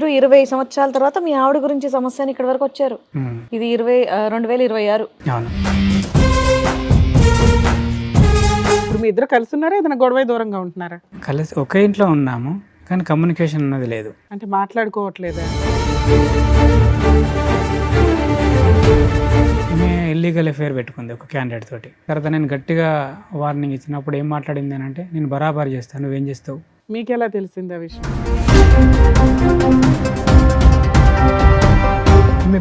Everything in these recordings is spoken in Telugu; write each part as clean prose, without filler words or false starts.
మీరు 20 సంవత్సరాల తర్వాత మీ ఆవిడ గురించి సమస్య అని ఇక్కడ వరకు వచ్చారు. ఇది 2026. అవును. ఇప్పుడు మీ ఇద్దరు కలిసి ఉన్నారా, ఏదైనా గొడవ దూరంగా ఉంటున్నారా? కలిసి ఒకే ఇంట్లో ఉన్నాము కానీ కమ్యూనికేషన్ అన్నది లేదు. అంటే మాట్లాడుకోవట్లేదా? ఇల్లీగల్ అఫేర్ పెట్టుకుంది ఒక క్యాండిడేట్ తోటి. తర్వాత నేను గట్టిగా వార్నింగ్ ఇచ్చినప్పుడు ఏం మాట్లాడింది అని అంటే, నేను బరాబర్ చేస్తాను, నువ్వేం చేస్తావు. మీకు ఎలా తెలిసింది ఆ విషయం?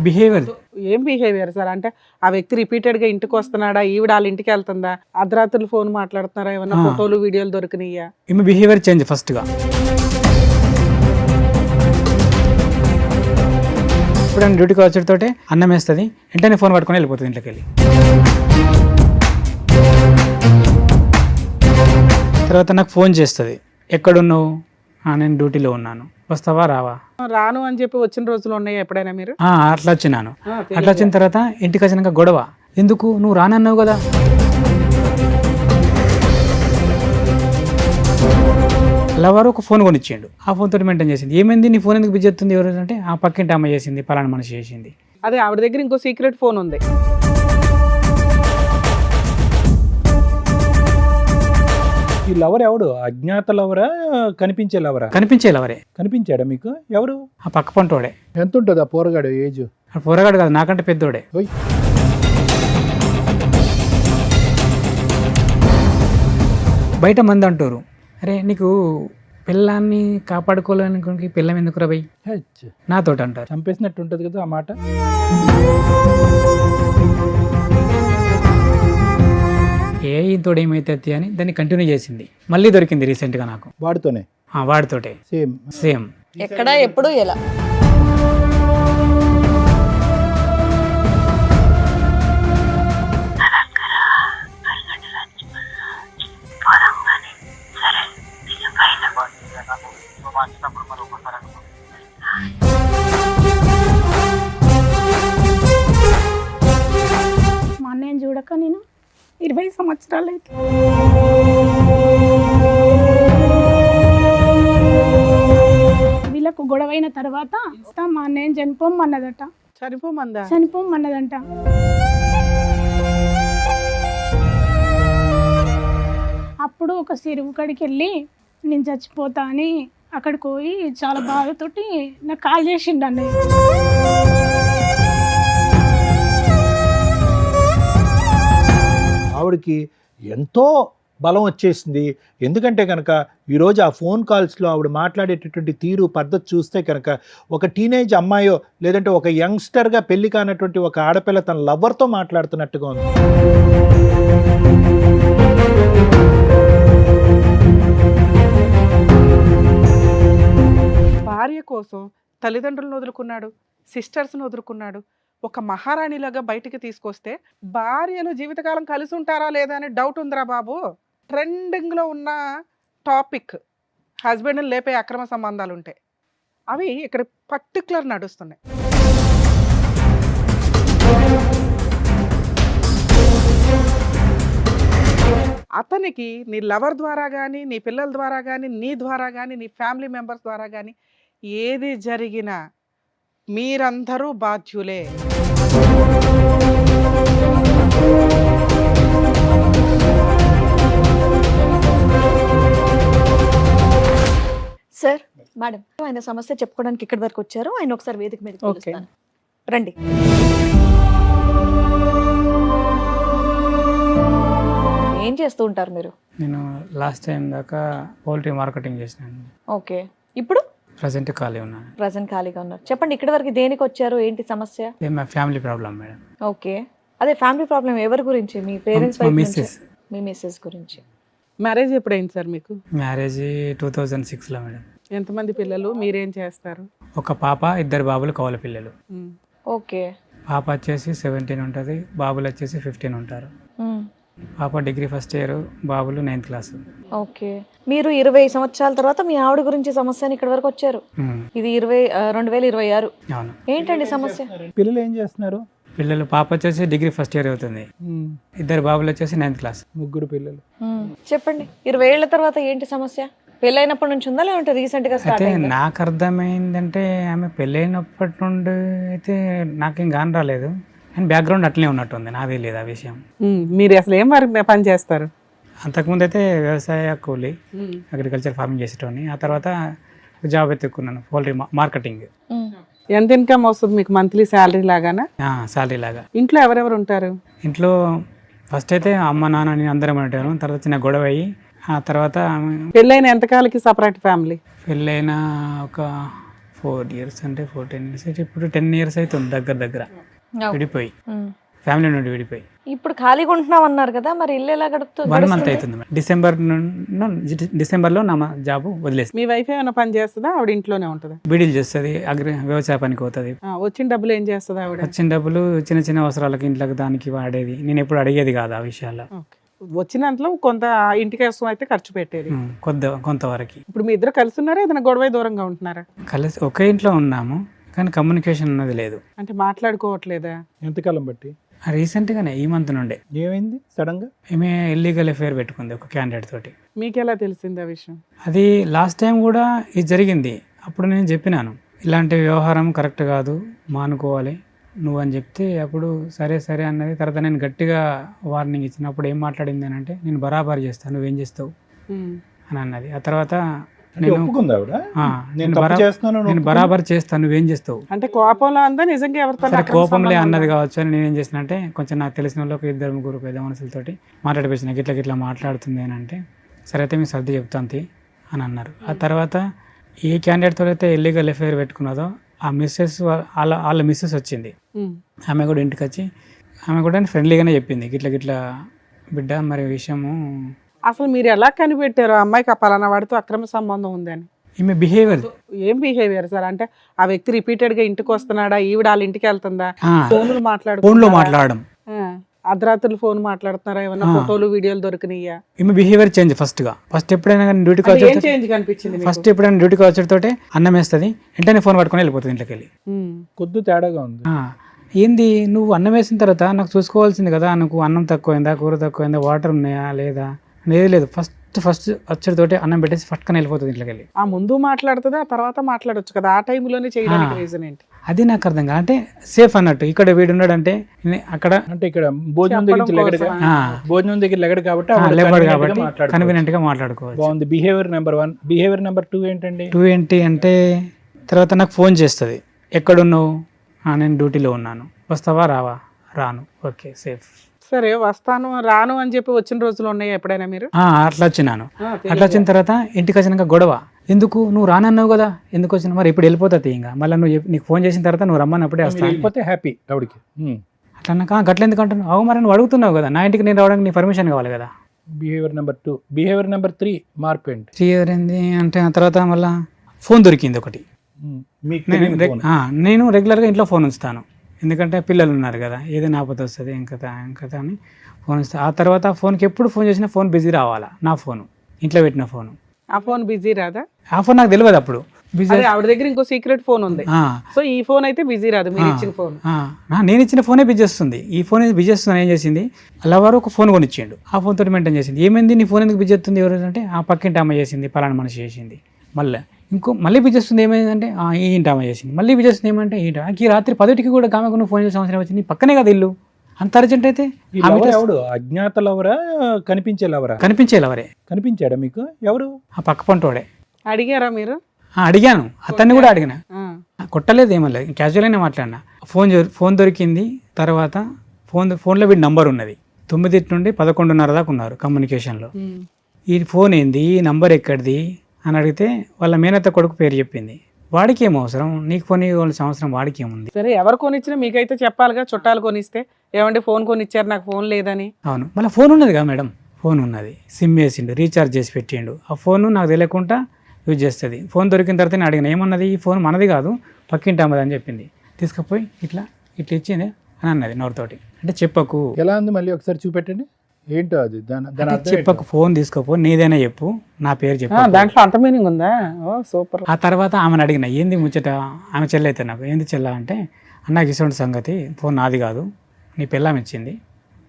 బిహేవియర్. ఏం బిహేవియర్ సార్? అంటే ఆ వ్యక్తి రిపీటెడ్ గా ఇంటికి వస్తున్నాడా, ఈవిడ వాళ్ళ ఇంటికి వెళ్తుందా, అర్ధరాత్రులు ఫోన్ మాట్లాడుతున్నారా, ఏమన్నా ఫోటోలు వీడియోలు దొరికినాయా? ఈమె బిహేవియర్ చేంజ్ ఫస్ట్గా. ఇప్పుడు ఆయన డ్యూటీకి వచ్చేటతోటే అన్నం వేస్తుంది, వెంటనే ఫోన్ పట్టుకొని వెళ్ళిపోతుంది ఇంట్లోకి వెళ్ళి. తర్వాత నాకు ఫోన్ చేస్తుంది, ఎక్కడున్నావు, నేను డ్యూటీలో ఉన్నాను, వస్తావా రావా. రాను అని చెప్పి వచ్చిన రోజులు ఉన్నాయా ఎప్పుడైనా మీరు? అట్లా వచ్చినాను. అట్లా వచ్చిన తర్వాత ఇంటికి వచ్చినాక గొడవ, ఎందుకు నువ్వు రానన్నావు కదా. లవర్ ఒక ఫోన్ కొనిచ్చిండు, ఆ ఫోన్ తోటి మెయింటైన్ చేసింది. ఏమైంది నీ ఫోన్ ఎందుకు బిజీ అవుతుంది ఎవరు అంటే, ఆ పక్కింటి అమ్మ చేసింది, పలానా మనిషి చేసింది. అదే ఆవిడ దగ్గర ఇంకో సీక్రెట్ ఫోన్ ఉంది. ఈ లవర్ ఎవడు? అజ్ఞాత లవరా, కనిపించే లవరా? కనిపించే లవరే. కనిపించాడా మీకు? ఎవరు? ఆ పక్క పంటోడే. ఎంత ఉంటుంది ఆ పోరగాడు ఏజ్? ఆ పోరగాడు కాదు, నాకంటే పెద్దోడే. బయట మంది అంటారు, అరే నీకు పిల్లాన్ని కాపాడుకోలేనికి పిల్లం ఎందుకు రబై నాతోటి అంటారు. చంపేసినట్టు ఉంటుంది కదా ఆ మాట. ఇంతోడు ఏమైతే అని దాన్ని కంటిన్యూ చేసింది. మళ్ళీ దొరికింది రీసెంట్గా నాకు. వాడితోనే? వాడితోటే సేమ్. ఎక్కడ, ఎప్పుడు, ఎలా? మా అన్నయ్యని చూడక నేను 20 సంవత్సరాలు అయితే. వీళ్ళకు గొడవైన తర్వాత మా అన్నయ్యని చనిపోమన్నదట. చనిపోమన్నదంట. అప్పుడు ఒక చెరువు కాడికి వెళ్ళి నేను చచ్చిపోతా అని అక్కడికి పోయి చాలా బాధతోటి నాకు కాల్ చేసిండు అన్నయ్య. ఆవిడకి ఎంతో బలం వచ్చేసింది. ఎందుకంటే కనుక ఈరోజు ఆ ఫోన్ కాల్స్లో ఆవిడ మాట్లాడేటటువంటి తీరు పద్ధతి చూస్తే కనుక ఒక టీనేజ్ అమ్మాయో లేదంటే ఒక యంగ్స్టర్గా పెళ్లి కానటువంటి ఒక ఆడపిల్ల తన లవర్తో మాట్లాడుతున్నట్టుగా ఉంది. భార్య కోసం తల్లిదండ్రులను వదులుకున్నాడు, సిస్టర్స్ని వదులుకున్నాడు. ఒక మహారాణిలాగా బయటికి తీసుకొస్తే భార్యలు జీవితకాలం కలిసి ఉంటారా లేదా అనే డౌట్ ఉందిరా బాబు. ట్రెండింగ్లో ఉన్న టాపిక్ హస్బెండ్ని లేపే అక్రమ సంబంధాలు ఉంటాయి, అవి ఇక్కడ పర్టికులర్ నడుస్తున్నాయి. అతనికి నీ లవర్ ద్వారా కానీ, నీ పిల్లల ద్వారా కానీ, నీ ద్వారా కానీ, నీ ఫ్యామిలీ మెంబర్స్ ద్వారా కానీ ఏది జరిగినా మీరందరూ బాధ్యులే. సార్, మేడం, ఆయన సమస్య చెప్పుకోవడానికి ఇక్కడి వరకు వచ్చారు. ఆయన ఒకసారి వేదిక మీద పిలుస్తాను. రండి. ఏం చేస్తూ ఉంటారు మీరు? నేను లాస్ట్ టైం దాకా పౌల్ట్రీ మార్కెటింగ్ చేసినాను. ఓకే. ఇప్పుడు ప్రజెంట్ ఖాళీ ఉన్నాను. ప్రజెంట్ ఖాళీగా ఉన్నారు. చెప్పండి, ఇక్కడి వరకు దేనికి వచ్చారు, ఏంటి సమస్య? మా ఫ్యామిలీ ప్రాబ్లం మేడం. ఓకే. అదే ఫ్యామిలీ ప్రాబ్లం ఎవరి గురించి? మీ పేరెంట్స్ వైపు నుంచి? మిస్సెస్. మీ మిస్సెస్ గురించి. మ్యారేజ్ ఎప్పుడైంది సార్ మీకు? మ్యారేజ్ 2006లో మేడం. ఎంతమంది పిల్లలు, మీరేం చేస్తారు? ఒక పాప, 2 బాబులు, కవల పిల్లలు. ఓకే. పాప వచ్చేసి 17 ఉంటుంది, బాబులు వచ్చేసి 15 ఉంటారు. పాప డిగ్రీ ఫస్ట్ ఇయర్, బాబులు 9th క్లాస్. ఓకే. మీరు 20 సంవత్సరాల తర్వాత మీ ఆవిడ గురించి సమస్య అని ఇక్కడ వరకు వచ్చారు. ఇది 2026. అవును. ఏంటండి సమస్య? పిల్లలు ఏం చేస్తున్నారు? పిల్లలు, పాప వచ్చేసి డిగ్రీ ఫస్ట్ ఇయర్ అవుతుంది, 2 బాబులు వచ్చేసి 9th క్లాస్. 3 పిల్లలు. చెప్పండి, 20 ఏళ్ల తర్వాత ఏంటి సమస్య? పెళ్ళైనప్పటి నుంచి ఉందా లేదంటే రీసెంట్ గా స్టార్ట్ అయితే అయిందా? నాకు అర్థమైందంటే ఆమె పెళ్ళైనప్పటి నుండి అయితే నాకేం గాని రాలేదు, అండ్ బ్యాక్గ్రౌండ్ అట్లనే ఉన్నట్టుంది, నాకు తెలియదు ఆ విషయం. మీరు అసలు ఏం పని చేస్తారు? అంతకుముందు అయితే వ్యవసాయ కూలి, అగ్రికల్చర్ ఫార్మింగ్ చేసేటోని. ఆ తర్వాత జాబ్ ఎత్తుకున్నాను, పౌల్ట్రీ మార్కెటింగ్. ఉమ్. ఎంత ఇన్కమ్ వస్తుంది మీకు మంత్లీ శాలరీ లాగానా? శాలరీ లాగా. ఇంట్లో ఎవరెవరు ఉంటారు? ఇంట్లో ఫస్ట్ అయితే అమ్మ నాన్న నేను అందరం ఉంటాను. తర్వాత చిన్న గొడవ అయ్యి ఆ తర్వాత పెళ్ళైన ఎంతకాలకి సపరేట్ ఫ్యామిలీ? పెళ్ళైన ఒక 4 years అంటే 14 years అయితే ఇప్పుడు 10 years అవుతుంది దగ్గర విడిపోయి, ఉమ్. ఫ్యామిలీ నుండి విడిపోయి. ఇప్పుడు ఖాళీగా ఉంటున్నాం అన్నారు కదా, మరి ఇల్లు ఎలా 1 month అవుతుంది మేడం. డిసెంబర్లో నా జాబ్ వదిలేసి మీ వైఫ్ ఏమైనా పని చేస్తుందా? ఆవిడ ఇంట్లోనే ఉంటుందా? బీడీలు చేస్తుంది, వ్యవసాయ పనికి పోతుంది. వచ్చిన డబ్బులు ఏం చేస్తుంది ఆవిడ? వచ్చిన డబ్బులు చిన్న చిన్న అవసరాలకి ఇంట్లోకి దానికి వాడేది. నేను ఎప్పుడు అడిగేది కాదు ఆ విషయాల్లో. వచ్చినంతలో కొంత ఇంటికి కోసం అయితే ఖర్చు పెట్టేది. కొంతవరకు. ఇప్పుడు మీ ఇద్దరు కలిసి ఉన్నారా, ఏదైనా గొడవ దూరంగా ఉంటున్నారా? కలిసి ఒకే ఇంట్లో ఉన్నాము కానీ కమ్యూనికేషన్ అన్నది లేదు. అంటే మాట్లాడుకోవట్లేదా? ఎంతకాలం బట్టి? రీసెంట్గానే ఈ మంత్ నుండే ఏమైంది సడన్ గా? ఈమె ఇల్లీగల్ అఫేర్ పెట్టుకుంది ఒక క్యాండిడేట్ తోటి. మీకు ఎలా తెలిసింది ఆ విషయం? అది లాస్ట్ టైం కూడా ఇది జరిగింది. అప్పుడు నేను చెప్పినాను ఇలాంటి వ్యవహారం కరెక్ట్ కాదు, మానుకోవాలి నువ్వు అని చెప్తే అప్పుడు సరే సరే అన్నది. తర్వాత నేను గట్టిగా వార్నింగ్ ఇచ్చినప్పుడు ఏం మాట్లాడింది అని అంటే, నేను బరాబర్ చేస్తాను, నువ్వేం చేస్తావు అని అన్నది. ఆ తర్వాత నేను ఒప్పుకుంది ఆవిడ? నేను బరాబర్ చేస్తాను, నువ్వేం చేస్తావు అంటే కోపంలో అందా నిజంగా ఎవరితో? సరే కోపంలే అన్నది కావచ్చు అని నేనేం చేసిన అంటే, కొంచెం నాకు తెలిసిన వాళ్ళు ఒక 2-3 పెద్ద మనుషులతోటి మాట్లాడిపించిన, గిట్లా మాట్లాడుతుంది అని అంటే, సరే అయితే మీకు సర్ది చెప్తాంతి అని అన్నారు. ఆ తర్వాత ఏ క్యాండిడేట్తో అయితే ఇల్లీగల్ అఫేర్ పెట్టుకున్నదో ఆ మిస్సెస్ వాళ్ళ మిస్సెస్ వచ్చింది. ఆమె కూడా ఇంటికి వచ్చి ఆమె కూడా ఫ్రెండ్లీగానే చెప్పింది, గిట్లా బిడ్డ మరి విషయము. అసలు మీరు ఎలా కనిపెట్టారు ఆ అమ్మాయికి ఆ పలానా వాడితో అక్రమ సంబంధం ఉందని? ఈమె బిహేవియర్. ఏం బిహేవియర్ సార్? అంటే ఆ వ్యక్తి రిపీటెడ్ గా ఇంటికి వస్తున్నాడా, ఈవిడ వాళ్ళ ఇంటికి వెళ్తుందా, ఫోన్లో మాట్లాడడం, అర్ధరాత్రులు ఫోన్ మాట్లాడుతున్నారా, ఏమన్నా ఫోటోలు వీడియోలు దొరికినాయా? ఈమె బిహేవియర్ చేంజ్. ఫస్ట్ ఎప్పుడైనా డ్యూటీకి కనిపించింది ఫస్ట్ ఎప్పుడైనా డ్యూటీకి వచ్చేటోటే అన్నం వేస్తుంది, వెంటనే ఫోన్ పట్టుకొని వెళ్ళిపోతుంది ఇంట్లోకి వెళ్ళి. కొద్ది తేడాగా ఉంది. ఏంది నువ్వు అన్నం వేసిన తర్వాత నాకు చూసుకోవాల్సింది కదా, నాకు అన్నం తక్కువైందా, కూర తక్కువైందా, వాటర్ ఉన్నాయా లేదా అనేది లేదు. ఫస్ట్ వచ్చేతోటి అన్నం పెట్టేసి ఫట్కని వెళ్ళిపోతుంది ఇంట్లోకి వెళ్ళి. ఆ ముందు మాట్లాడుతుంది, ఆ తర్వాత మాట్లాడొచ్చు కదా, ఆ టైంలోనే చేయడానికి రీజన్ ఏంటి? అది నాకు అర్థం కాదు. అంటే సేఫ్ అన్నట్టు ఇక్కడ వీడు ఉన్నాడంటే అక్కడ, అంటే ఇక్కడ భోజనం దగ్గర లెగడు కాబట్టి కన్వీనియంట్ గా మాట్లాడుకోవచ్చు. బాగుంది. Behaviour number 1. బిహేవియర్ నెంబర్ 2 ఏంటండి? 2 ఏంటి అంటే, తర్వాత నాకు ఫోన్ చేస్తుంది, ఎక్కడున్నావు, నేను డ్యూటీలో ఉన్నాను, వస్తావా రావా, రాను, ఓకే సేఫ్. సరే వస్తాను రాను అని చెప్పి వచ్చిన రోజులు ఉన్నాయి ఎప్పుడైనా మీరు? అట్లా వచ్చినాను. అట్లా వచ్చిన తర్వాత ఇంటికి వచ్చినాక గొడవ, ఎందుకు నువ్వు రానన్నావు కదా, ఎందుకు వచ్చినా, మరి ఇప్పుడు వెళ్ళిపోతుంది ఇంకా, మళ్ళీ నీకు ఫోన్ చేసిన తర్వాత నువ్వు రమ్మన్నప్పుడే వస్తాను, వెళ్ళిపోతే హ్యాపీ ఆవిడకి. అట్లా అన్నాక గట్ల ఎందుకు అంటున్నావు, అవు మరి నువ్వు అడుగుతున్నావు కదా, నా ఇంటికి నేను రావడానికి నీ పర్మిషన్ కావాలి కదా. Behaviour number 2. బిహేవియర్ నెంబర్ 3 మార్పు ఏంటి? 3 ఏంది అంటే, ఆ తర్వాత మళ్ళీ ఫోన్ దొరికింది ఒకటి. నేను రెగ్యులర్గా ఇంట్లో ఫోన్ ఉంచుతాను, ఎందుకంటే పిల్లలు ఉన్నారు కదా, ఏదైనా ఆపద వస్తుంది ఇంకతా అని ఫోన్ ఇస్తాను. ఆ తర్వాత ఫోన్కి ఎప్పుడు ఫోన్ చేసినా ఫోన్ బిజీ రావాలా, నా ఫోను ఇంట్లో పెట్టిన ఫోను. ఆ ఫోన్ బిజీ రాదా? ఆ ఫోన్ నాకు తెలియదు అప్పుడు. బిజీ ఆవిడ దగ్గర ఇంకో సీక్రెట్ ఫోన్ ఉంది, సో ఈ ఫోన్ అయితే బిజీ రాదు, మీరు ఇచ్చిన ఫోన్. నేను ఇచ్చిన ఫోనే బిజీ వస్తుంది. ఈ ఫోన్ బిజీ వస్తుంది. ఏం చేసింది, అలా వారు ఒక ఫోన్ కొనిచ్చిండు, ఆ ఫోన్ తోటి మెయింటైన్ చేసింది. ఏమైంది నీ ఫోన్ ఎందుకు బిజీ వస్తుంది, ఎవరు అంటే ఆ పక్కింటి అమ్మ చేసింది, పలానా మనిషి చేసింది. మళ్ళీ బిజీ వస్తుంది, ఏమైందంటే ఈ ఇంటి అమ్మ చేసింది. మళ్ళీ బిజీ వస్తుంది, ఏమంటే ఈ రాత్రి 10కి కూడా ఆమెకు నువ్వు ఫోన్ చేసే అవసరం వచ్చింది, పక్కనే కదా ఇల్లు, అంత అర్జెంట్ అయితే. ఎవడు అజ్ఞాత లవరా, కనిపించే లవరా? కనిపించే లవరే. కనిపించాడా మీకు? ఎవరు? ఆ పక్క పంటోడే. అడిగారా మీరు? అడిగాను, అతన్ని కూడా అడిగిన, కొట్టలేదు, ఏమలేదు, క్యాజువల్గానే మాట్లాడినా. ఫోన్ దొరికింది. తర్వాత ఫోన్లో వీడి నంబర్ ఉన్నది, 9 నుండి 11:30 దాకా ఉన్నారు కమ్యూనికేషన్లో. ఈ ఫోన్ ఏంది, ఈ నంబర్ ఎక్కడిది అని అడిగితే వాళ్ళ మేనత్త కొడుకు పేరు చెప్పింది. వాడికి ఏం అవసరం, నీకు కొని ఇవ్వాల్సిన అవసరం వాడికి ఏముంది? సరే ఎవరు కొనిచ్చినా మీకైతే చెప్పాలిగా, చుట్టాలు కొనిస్తే ఏమంటే ఫోన్ కొనిచ్చారు నాకు ఫోన్ లేదని. అవును, మళ్ళీ ఫోన్ ఉన్నది కదా మేడం, ఫోన్ ఉన్నది, సిమ్ వేసిండు, రీఛార్జ్ చేసి పెట్టిండు. ఆ ఫోన్ నాకు తెలియకుండా యూజ్ చేస్తుంది. ఫోన్ దొరికిన తర్వాత నేను అడిగిన, ఏమన్నది, ఈ ఫోన్ మనది కాదు పక్కింటి అమ్మది అని చెప్పింది. తీసుకుపోయి ఇట్లా ఇచ్చింది అని అన్నది నోరుతోటి. అంటే చెప్పకు. ఎలా ఉంది మళ్ళీ ఒకసారి చూపెట్టండి, ఏంటో అది దాని చెప్పకు, ఫోన్ తీసుకోపో, నీదైనా చెప్పు, నా పేరు చెప్పు. దాంట్లో అంత మీనింగ్ ఉందా? ఓ సూపర్. ఆ తర్వాత ఆమెను అడిగిన, ఏంది ముచ్చట, ఆమె చెల్లైతే నాకు, ఏంది చెల్ల అంటే, అన్నకి ఇటువంటి సంగతి, ఫోన్ నాది కాదు, నీ పిల్లం ఇచ్చింది,